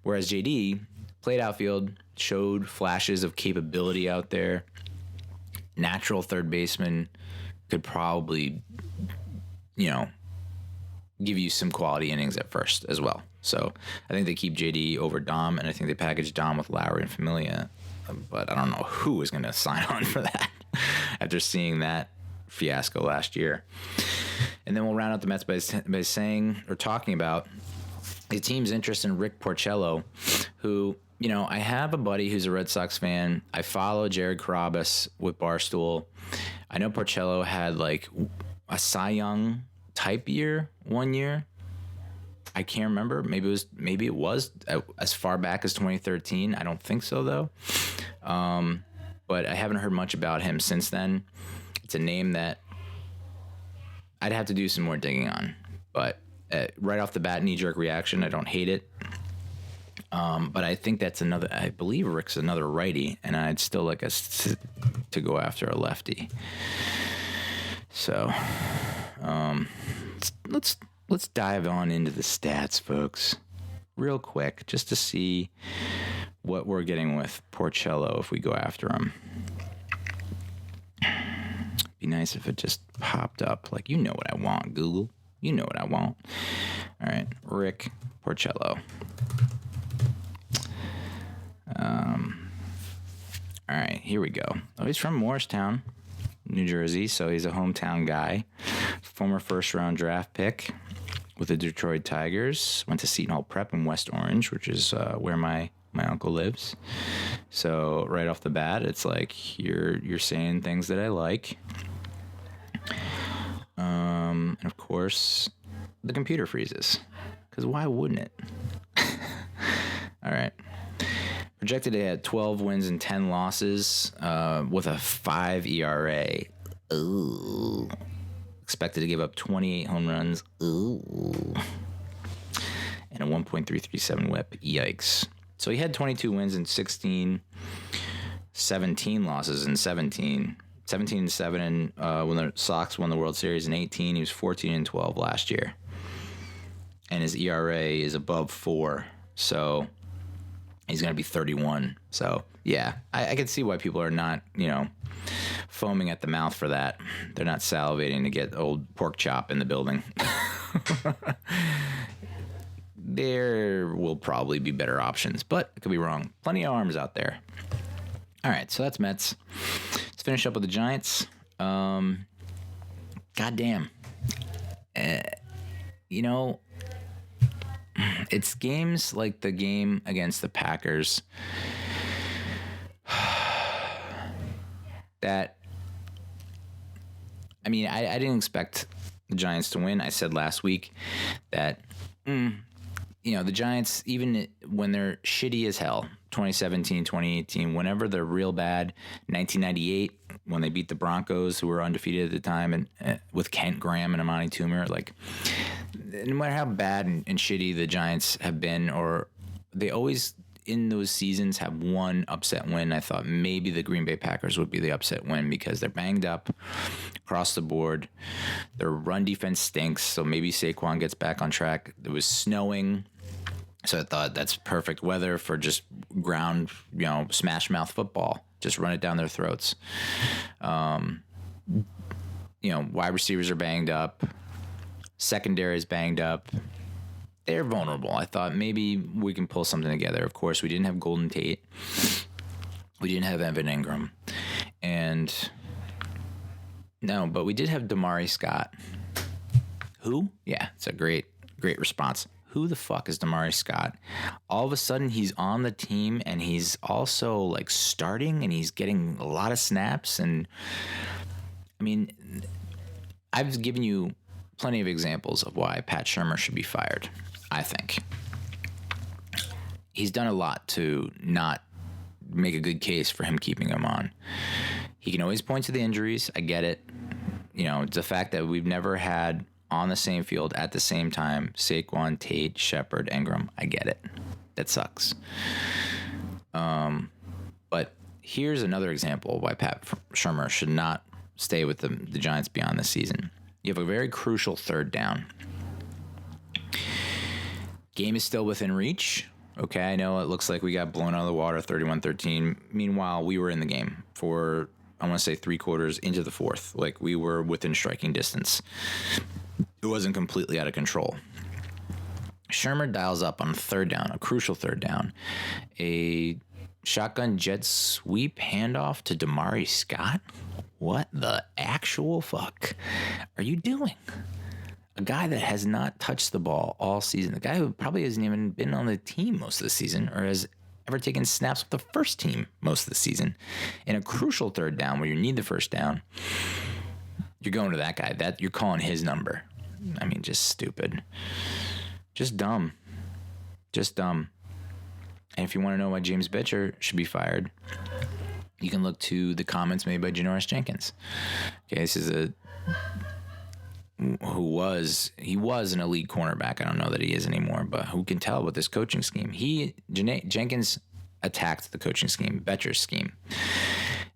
Whereas JD played outfield, showed flashes of capability out there. Natural third baseman, could probably, give you some quality innings at first as well. So I think they keep JD over Dom, and I think they package Dom with Lowry and Familia. But I don't know who is going to sign on for that after seeing that fiasco last year. And then we'll round out the Mets by saying or talking about the team's interest in Rick Porcello, who, I have a buddy who's a Red Sox fan. I follow Jared Carrabis with Barstool. I know Porcello had a Cy Young type year one year. I can't remember. Maybe it was as far back as 2013. I don't think so though. But I haven't heard much about him since then. It's a name that I'd have to do some more digging on. But right off the bat, knee-jerk reaction, I don't hate it. But I think that's I believe Rick's another righty, and I'd still like us to go after a lefty. So let's dive on into the stats, folks, real quick, just to see what we're getting with Porcello if we go after him. Be nice if it just popped up. What I want, Google. You know what I want. All right, Rick Porcello. All right, here we go. Oh, he's from Morristown, New Jersey, so he's a hometown guy. Former first-round draft pick with the Detroit Tigers. Went to Seton Hall Prep in West Orange, which is where my uncle lives. So right off the bat, it's you're saying things that I like. And of course, the computer freezes. Because why wouldn't it? All right. Projected to have 12 wins and 10 losses with a 5 ERA. Ooh. Expected to give up 28 home runs. Ooh. And a 1.337 whip. Yikes. So he had 22 wins in 16, 17 losses in 17. 17-7 when the Sox won the World Series in 18. He was 14-12 last year. And his ERA is above 4. So he's going to be 31. So, yeah, I can see why people are not, foaming at the mouth for that. They're not salivating to get old pork chop in the building. there will probably be better options, but I could be wrong. Plenty of arms out there. All right, so that's Mets. Let's finish up with the Giants. Goddamn. It's games like the game against the Packers that, I didn't expect the Giants to win. I said last week that, the Giants, even when they're shitty as hell, 2017, 2018, whenever they're real bad, 1998, when they beat the Broncos, who were undefeated at the time, and with Kent Graham and Amani Toomer, like, no matter how bad and shitty the Giants have been, or they always in those seasons have one upset win. I thought maybe the Green Bay Packers would be the upset win because they're banged up across the board. Their run defense stinks, so maybe Saquon gets back on track. It was snowing, so I thought that's perfect weather for just ground, smash mouth football. Just run it down their throats. Wide receivers are banged up. Secondary is banged up. They're vulnerable. I thought maybe we can pull something together. Of course, we didn't have Golden Tate. We didn't have Evan Ingram. But we did have Damari Scott. Who? Yeah, it's a great response. Who the fuck is Damari Scott? All of a sudden, he's on the team, and he's also, like, starting, and he's getting a lot of snaps. And, I've given you plenty of examples of why Pat Shurmur should be fired, I think. He's done a lot to not make a good case for him keeping him on. He can always point to the injuries. I get it. The fact that we've never had on the same field at the same time Saquon, Tate, Shepard, Ingram. I get it. That sucks. But here's another example of why Pat Shurmur should not stay with the Giants beyond this season. You have a very crucial third down. Game is still within reach. Okay, I know it looks like we got blown out of the water 31-13. Meanwhile, we were in the game for, I want to say, 3 quarters into the fourth. Like, we were within striking distance. It wasn't completely out of control. Shurmur dials up on third down, a crucial third down, a shotgun jet sweep handoff to Damari Scott. What the actual fuck are you doing? A guy that has not touched the ball all season, the guy who probably hasn't even been on the team most of the season or has ever taken snaps with the first team most of the season, in a crucial third down where you need the first down, you're going to that guy. That you're calling his number. Just stupid. Just dumb. Just dumb. And if you want to know why James Bettcher should be fired, you can look to the comments made by Janoris Jenkins. Okay, this is he was an elite cornerback. I don't know that he is anymore, but who can tell with this coaching scheme? Jenkins attacked the coaching scheme, Bettcher's scheme,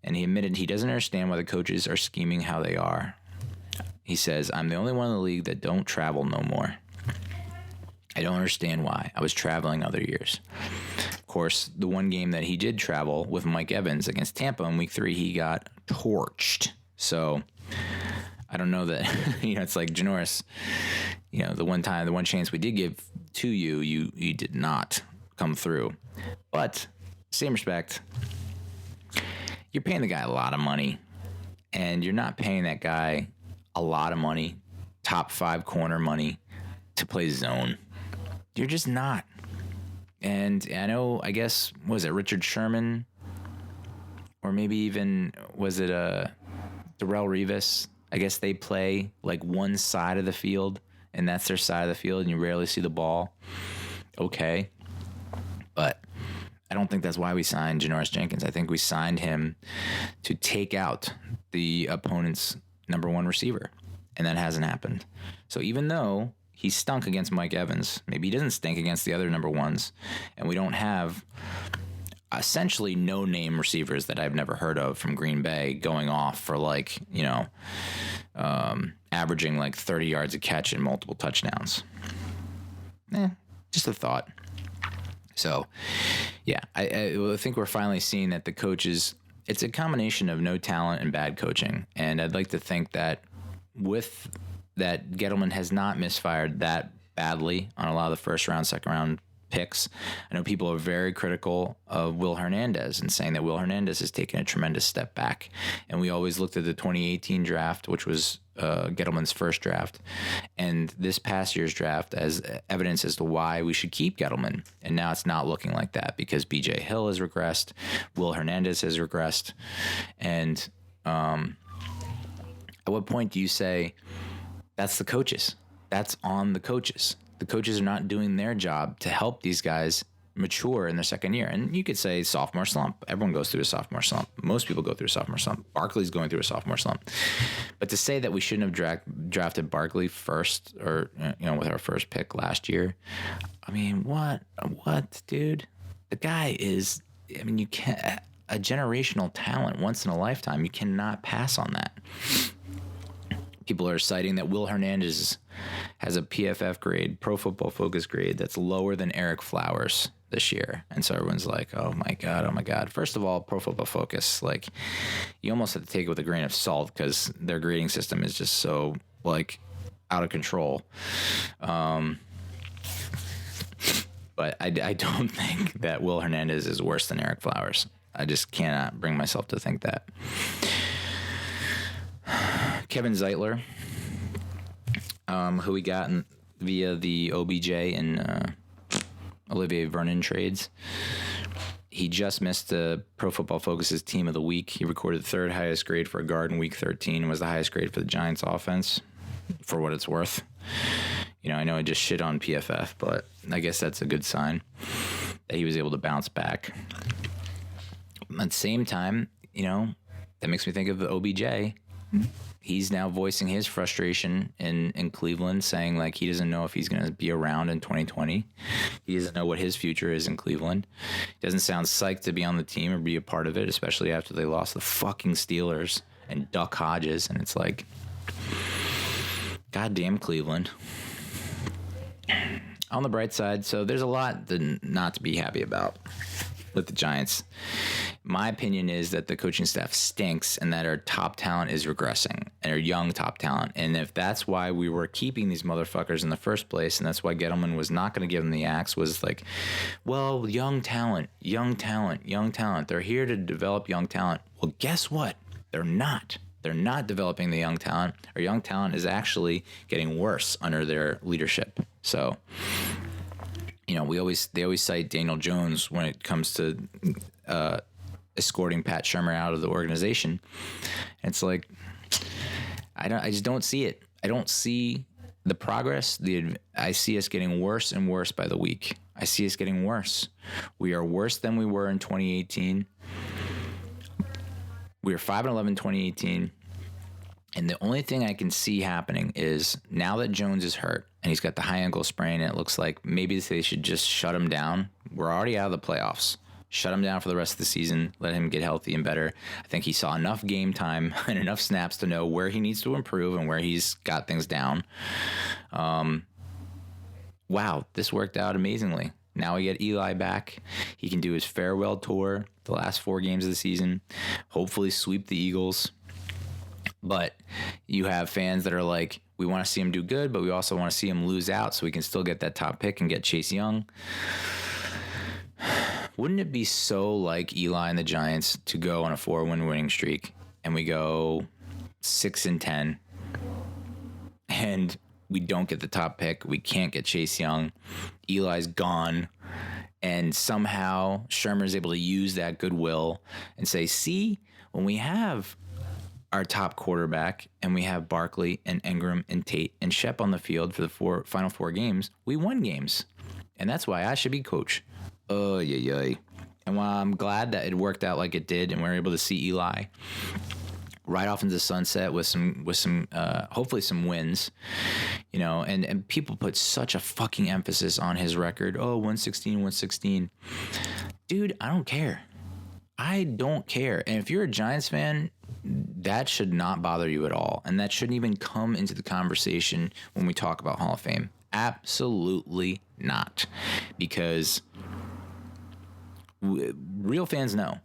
and he admitted he doesn't understand why the coaches are scheming how they are. He says, "I'm the only one in the league that don't travel no more. I don't understand why. I was traveling other years." Of course, the one game that he did travel with Mike Evans against Tampa in week 3, he got torched. So I don't know that, it's like, Janoris, the one chance we did give to you, you did not come through. But same respect, you're paying the guy a lot of money, and you're not paying that guy a lot of money, top 5 corner money, to play zone. You're just not. And I guess, was it Richard Sherman? Or maybe even, was it Darrelle Revis? I guess they play like one side of the field, and that's their side of the field, and you rarely see the ball. Okay. But I don't think that's why we signed Janoris Jenkins. I think we signed him to take out the opponent's number 1 receiver, and that hasn't happened. So even though he stunk against Mike Evans, maybe he doesn't stink against the other number 1s, and we don't have essentially no-name receivers that I've never heard of from Green Bay going off for averaging like 30 yards a catch and multiple touchdowns. Just a thought. So, yeah, I think we're finally seeing that the coaches, it's a combination of no talent and bad coaching. And I'd like to think that with that, Gettleman has not misfired that badly on a lot of the first round, second round picks. I know people are very critical of Will Hernandez and saying that Will Hernandez has taken a tremendous step back. And we always looked at the 2018 draft, which was Gettleman's first draft, and this past year's draft as evidence as to why we should keep Gettleman. And now it's not looking like that because BJ Hill has regressed, Will Hernandez has regressed. And at what point do you say that's the coaches? That's on the coaches. The coaches are not doing their job to help these guys mature in their second year. And you could say sophomore slump. Everyone goes through a sophomore slump. Most people go through a sophomore slump. Barkley's going through a sophomore slump. But to say that we shouldn't have drafted Barkley first, or with our first pick last year, I mean, what, dude? The guy is, I mean, you can't, a generational talent once in a lifetime. You cannot pass on that. People are citing that Will Hernandez has a PFF grade, Pro Football Focus grade, that's lower than Eric Flowers this year. And so everyone's like, oh my God. First of all, Pro Football Focus, like, you almost have to take it with a grain of salt because their grading system is just so, like, out of control. But I don't think that Will Hernandez is worse than Eric Flowers. I just cannot bring myself to think that. Kevin Zeitler, who we got via the OBJ and Olivier Vernon trades. He just missed the Pro Football Focus's Team of the Week. He recorded the third highest grade for a guard in Week 13 and was the highest grade for the Giants offense, for what it's worth. I know I just shit on PFF, but I guess that's a good sign that he was able to bounce back. At the same time, that makes me think of the OBJ. He's now voicing his frustration in Cleveland, saying like he doesn't know if he's going to be around in 2020. He doesn't know what his future is in Cleveland. He doesn't sound psyched to be on the team or be a part of it, especially after they lost the fucking Steelers and Duck Hodges. And it's like, goddamn Cleveland. On the bright side, so there's a lot not to be happy about with the Giants. My opinion is that the coaching staff stinks and that our top talent is regressing, and our young top talent. And if that's why we were keeping these motherfuckers in the first place, and that's why Gettleman was not going to give them the axe, was like, well, young talent. They're here to develop young talent. Well, guess what? They're not. They're not developing the young talent. Our young talent is actually getting worse under their leadership. So, they always cite Daniel Jones when it comes to escorting Pat Shurmur out of the organization. And it's like, I just don't see it. I don't see the progress. I see us getting worse and worse by the week. I see us getting worse. We are worse than we were in 2018. We were 5-11 in 2018. And the only thing I can see happening is now that Jones is hurt and he's got the high ankle sprain, and it looks like maybe they should just shut him down. We're already out of the playoffs. Shut him down for the rest of the season. Let him get healthy and better. I think he saw enough game time and enough snaps to know where he needs to improve and where he's got things down. Wow, this worked out amazingly. Now we get Eli back. He can do his farewell tour, the last 4 games of the season, hopefully sweep the Eagles. But you have fans that are like, we want to see him do good, but we also want to see him lose out so we can still get that top pick and get Chase Young. Wouldn't it be so like Eli and the Giants to go on a 4-win winning streak and we go 6-10 and we don't get the top pick, we can't get Chase Young, Eli's gone, and somehow Shurmur's able to use that goodwill and say, see, when we have our top quarterback and we have Barkley and Ingram and Tate and Shep on the field for the final 4 games, we won games. And that's why I should be coach. Oh, yeah. And while I'm glad that it worked out like it did and we're able to see Eli right off into the sunset with some hopefully some wins, and people put such a fucking emphasis on his record. Oh, 116. Dude, I don't care. And if you're a Giants fan, that should not bother you at all. And that shouldn't even come into the conversation when we talk about Hall of Fame. Absolutely not. Because real fans know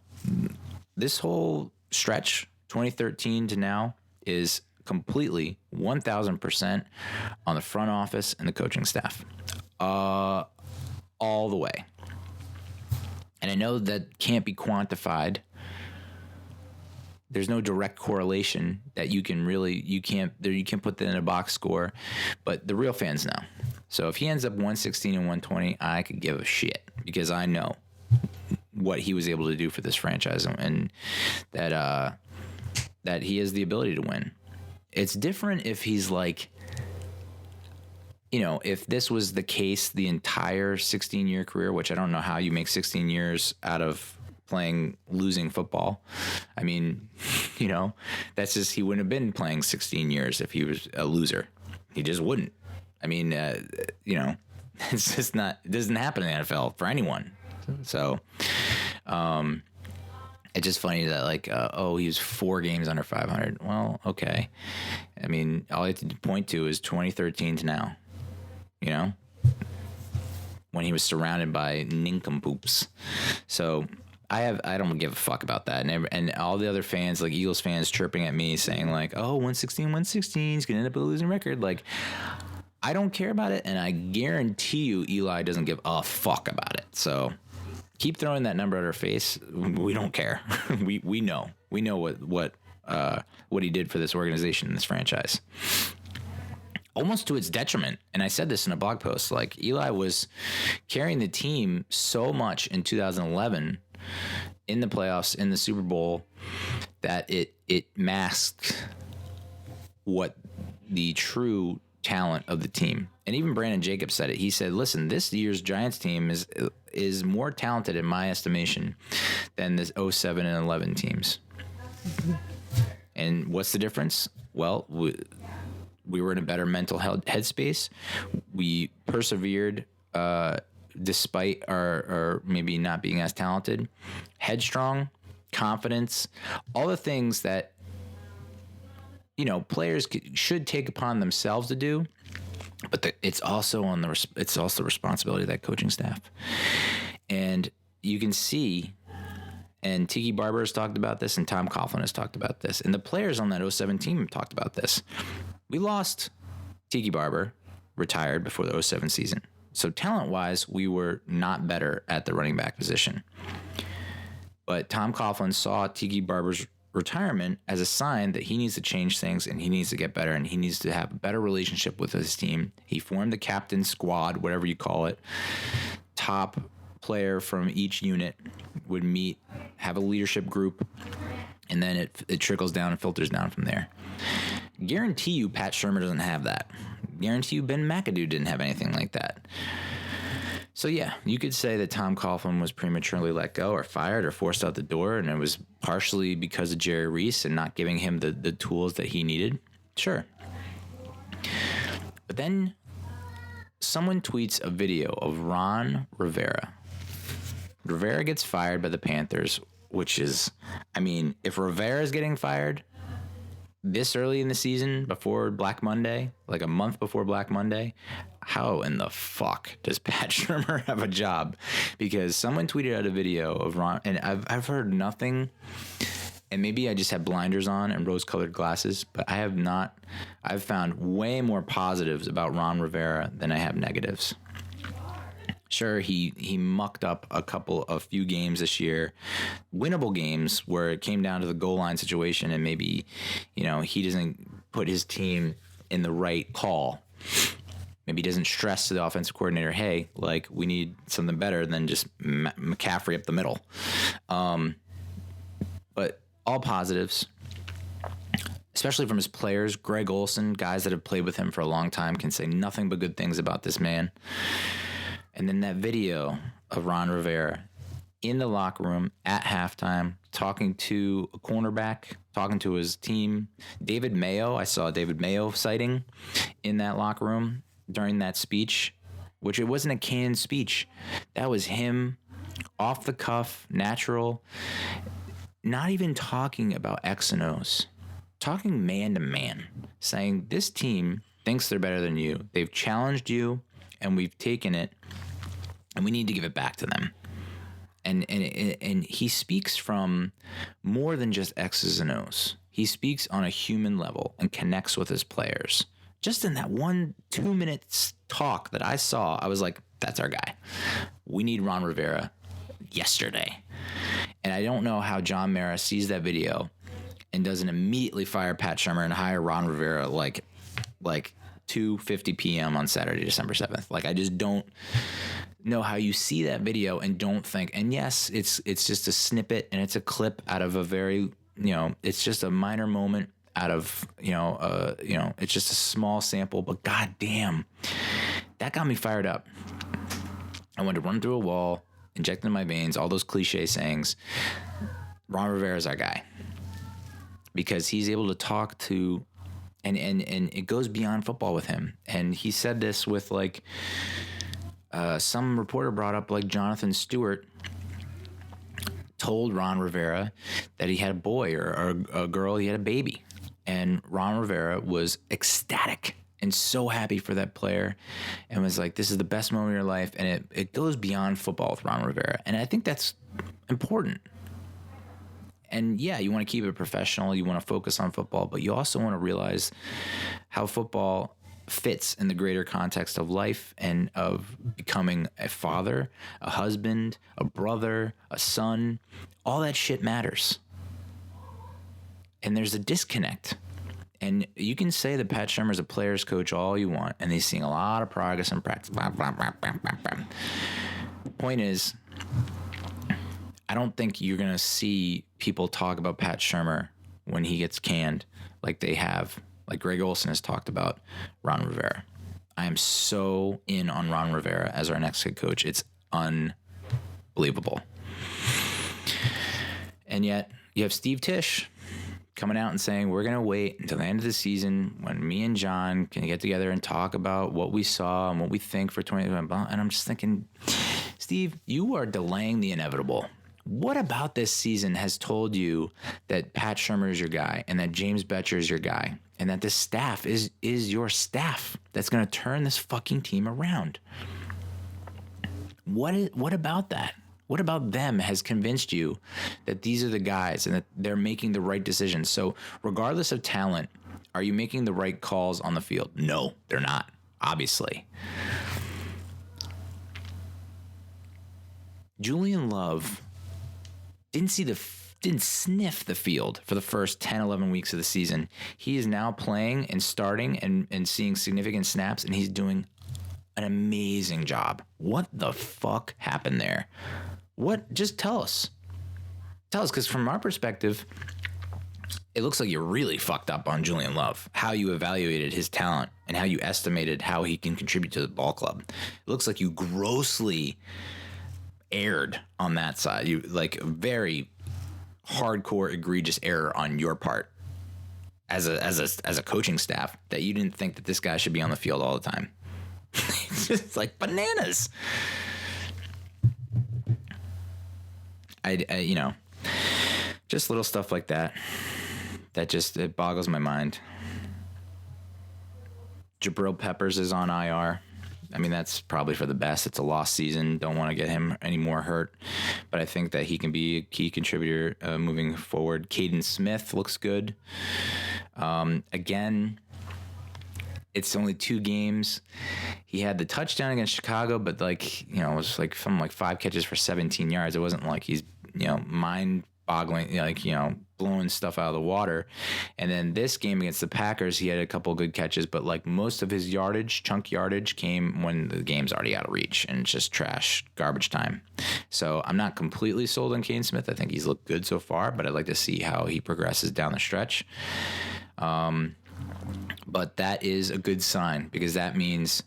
this whole stretch, 2013 to now, is completely 1,000% on the front office and the coaching staff. All the way. And I know that can't be quantified. There's no direct correlation that you can't put that in a box score, but the real fans know. So if he ends up 116 and 120, I could give a shit because I know what he was able to do for this franchise and that he has the ability to win. It's different if he's like, if this was the case the entire 16-year career, which I don't know how you make 16 years out of losing football. I mean, that's just, he wouldn't have been playing 16 years if he was a loser. He just wouldn't. I mean, it's just not, it doesn't happen in the NFL for anyone. So, it's just funny that he was 4 games under 500. Well, okay. I mean, all I have to point to is 2013 to now, when he was surrounded by nincompoops. So I don't give a fuck about that. And all the other fans, like Eagles fans, chirping at me saying 116, he's going to end up with a losing record. I don't care about it. And I guarantee you Eli doesn't give a fuck about it. So keep throwing that number at our face. We don't care. we know what he did for this organization, this franchise. Almost to its detriment. And I said this in a blog post, Eli was carrying the team so much in 2011 in the playoffs, in the Super Bowl, that it masked what the true talent of the team. And even Brandon Jacobs said it. He said, listen, this year's Giants team is more talented in my estimation than the 07 and 11 teams. And what's the difference? Well, we were in a better mental headspace. We persevered despite our maybe not being as talented. Headstrong, confidence, all the things that players should take upon themselves to do. But it's also the responsibility of that coaching staff. And you can see, and Tiki Barber has talked about this, and Tom Coughlin has talked about this, and the players on that 07 team have talked about this. We lost Tiki Barber, retired before the 07 season. So talent-wise, we were not better at the running back position. But Tom Coughlin saw Tiki Barber's retirement as a sign that he needs to change things and he needs to get better and he needs to have a better relationship with his team. He formed the captain squad, whatever you call it. Top player from each unit would meet, have a leadership group, and then it trickles down and filters down from there. Guarantee you Pat Shurmur doesn't have that. Guarantee you Ben McAdoo didn't have anything like that. So yeah, you could say that Tom Coughlin was prematurely let go or fired or forced out the door, and it was partially because of Jerry Reese and not giving him the tools that he needed. Sure. But then someone tweets a video of Ron Rivera. Rivera gets fired by the Panthers, which is, if Rivera is getting fired this early in the season, before Black Monday, like a month before Black Monday, how in the fuck does Pat Shurmur have a job? Because someone tweeted out a video of Ron, and I've heard nothing, and maybe I just have blinders on and rose-colored glasses, but I've found way more positives about Ron Rivera than I have negatives. Sure, he mucked up a few games this year, winnable games where it came down to the goal line situation, and maybe, he doesn't put his team in the right call. Maybe he doesn't stress to the offensive coordinator, hey, we need something better than just McCaffrey up the middle. But all positives, especially from his players. Greg Olsen, guys that have played with him for a long time, can say nothing but good things about this man. And then that video of Ron Rivera in the locker room at halftime, talking to a cornerback, talking to his team. David Mayo, I saw a David Mayo sighting in that locker room during that speech, which it wasn't a canned speech. That was him, off the cuff, natural, not even talking about X and O's, talking man to man, saying this team thinks they're better than you. They've challenged you, and we've taken it, and we need to give it back to them. And he speaks from more than just X's and O's. He speaks on a human level and connects with his players. Just in that 1-2 minutes talk that I saw, I was like, that's our guy. We need Ron Rivera yesterday. And I don't know how John Mara sees that video and doesn't immediately fire Pat Shurmur and hire Ron Rivera like 2:50 p.m. on Saturday, December 7th. Like, I just don't know how you see that video and don't think, and yes, it's just a snippet and it's a clip out of a very, it's just a minor moment out of, it's just a small sample, but goddamn, that got me fired up. I wanted to run through a wall, inject in my veins, all those cliche sayings. Ron Rivera is our guy because he's able to talk to, and it goes beyond football with him. And he said this with like, some reporter brought up like Jonathan Stewart told Ron Rivera that he had a boy or a girl, he had a baby. And Ron Rivera was ecstatic and so happy for that player and was like, this is the best moment of your life. And it goes beyond football with Ron Rivera. And I think that's important. And yeah, you want to keep it professional. You want to focus on football, but you also want to realize how football fits in the greater context of life and of becoming a father, a husband, a brother, a son. All that shit matters. And there's a disconnect. And you can say that Pat Shurmur's a player's coach all you want, and he's seeing a lot of progress in practice. Blah, blah, blah, blah, blah, blah. Point is, I don't think you're going to see people talk about Pat Shurmur when he gets canned like they have, like Greg Olson has talked about Ron Rivera. I am so in on Ron Rivera as our next head coach. It's unbelievable. And yet you have Steve Tisch coming out and saying, we're going to wait until the end of the season when me and John can get together and talk about what we saw and what we think for 2020. And I'm just thinking, Steve, you are delaying the inevitable. What about this season has told you that Pat Shurmur is your guy and that James Bettcher is your guy and that this staff is your staff that's going to turn this fucking team around? What about that? What about them has convinced you that these are the guys and that they're making the right decisions? So regardless of talent, are you making the right calls on the field? No, they're not, obviously. Julian Love didn't sniff the field for the first 10, 11 weeks of the season. He is now playing and starting and seeing significant snaps, and he's doing an amazing job. What the fuck happened there? What? Just tell us. Tell us, because from our perspective, it looks like you really fucked up on Julian Love, how you evaluated his talent and how you estimated how he can contribute to the ball club. It looks like you grossly erred on that side. You like very hardcore, egregious error on your part as a coaching staff that you didn't think that this guy should be on the field all the time. It's just like bananas. I just little stuff like that just, it boggles my mind. Jabril Peppers is on IR. I mean, that's probably for the best. It's a lost season. Don't want to get him any more hurt. But I think that he can be a key contributor moving forward. Caden Smith looks good. Again, it's only 2 games. He had the touchdown against Chicago, but it was like something like 5 catches for 17 yards. It wasn't like he's, mind-boggling, blowing stuff out of the water. And then this game against the Packers, he had a couple of good catches, but like most of his chunk yardage came when the game's already out of reach and it's just trash, garbage time. So I'm not completely sold on Caden Smith. I think he's looked good so far, but I'd like to see how he progresses down the stretch. But that is a good sign because that means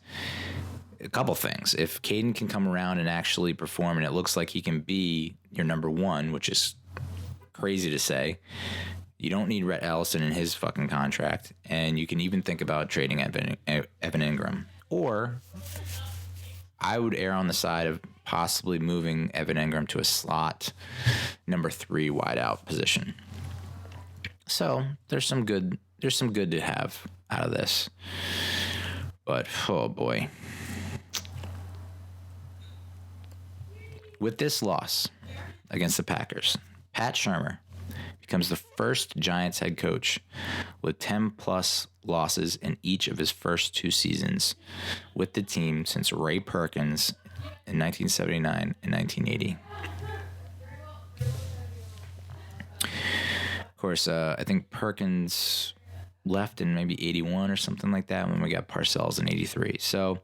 a couple things. If Caden can come around and actually perform and it looks like he can be your number 1, which is crazy to say, you don't need Rhett Ellison in his fucking contract, and you can even think about trading Evan Ingram. Or I would err on the side of possibly moving Evan Ingram to a slot number 3 wideout position. So there's some good to have out of this. But oh boy. With this loss against the Packers, Pat Shurmur becomes the first Giants head coach with 10-plus losses in each of his first 2 seasons with the team since Ray Perkins in 1979 and 1980. Of course, I think Perkins left in maybe 81 or something like that when we got Parcells in 83. So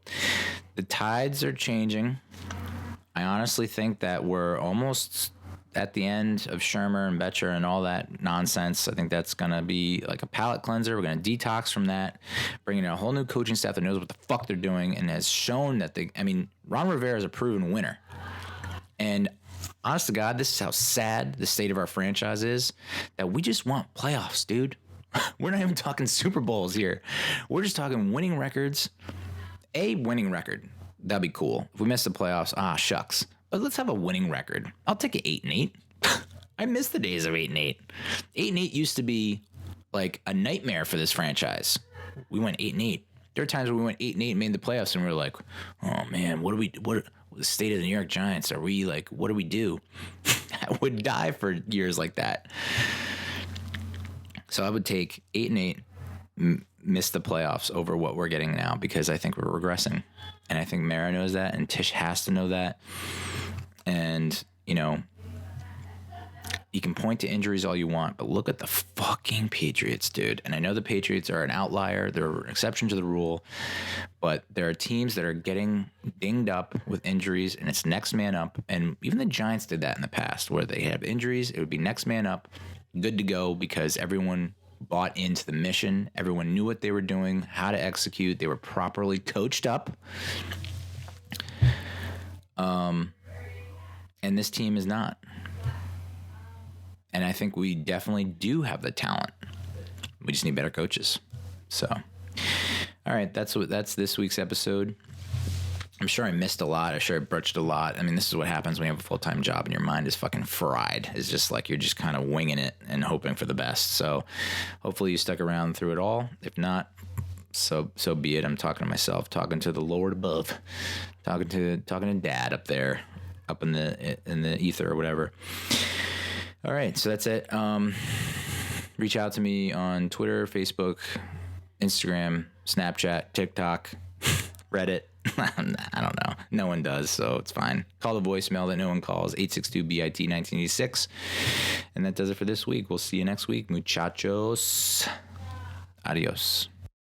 the tides are changing. I honestly think that we're almost at the end of Shermer and Betcher and all that nonsense. I think that's going to be like a palate cleanser. We're going to detox from that, bring in a whole new coaching staff that knows what the fuck they're doing and has shown that Ron Rivera is a proven winner. And honest to God, this is how sad the state of our franchise is, that we just want playoffs, dude. We're not even talking Super Bowls here. We're just talking winning records. A winning record. That'd be cool. If we miss the playoffs, shucks. But let's have a winning record. I'll take an 8-8. I miss the days of 8-8. 8-8 used to be like a nightmare for this franchise. We went 8-8. There are times when we went 8-8 and made the playoffs, and we were like, oh man, what the state of the New York Giants? Are we like, what do we do? I would die for years like that. So I would take 8-8, miss the playoffs over what we're getting now, because I think we're regressing. And I think Mara knows that, and Tish has to know that. And, you can point to injuries all you want, but look at the fucking Patriots, dude. And I know the Patriots are an outlier. They're an exception to the rule. But there are teams that are getting dinged up with injuries, and it's next man up. And even the Giants did that in the past, where they have injuries. It would be next man up, good to go, because everyone bought into the mission. Everyone knew what they were doing, how to execute. They were properly coached up. And this team is not. And I think we definitely do have the talent. We just need better coaches. So, all right, that's this week's episode. I'm sure I missed a lot. I'm sure I butchered a lot. I mean, this is what happens when you have a full-time job and your mind is fucking fried. It's just like you're just kind of winging it and hoping for the best. So hopefully you stuck around through it all. If not, so be it. I'm talking to myself, talking to the Lord above, talking to Dad up there, up in the ether or whatever. All right, so that's it. Reach out to me on Twitter, Facebook, Instagram, Snapchat, TikTok, Reddit. I don't know. No one does, so it's fine. Call the voicemail that no one calls, 862-BIT-1986. And that does it for this week. We'll see you next week, muchachos. Adios.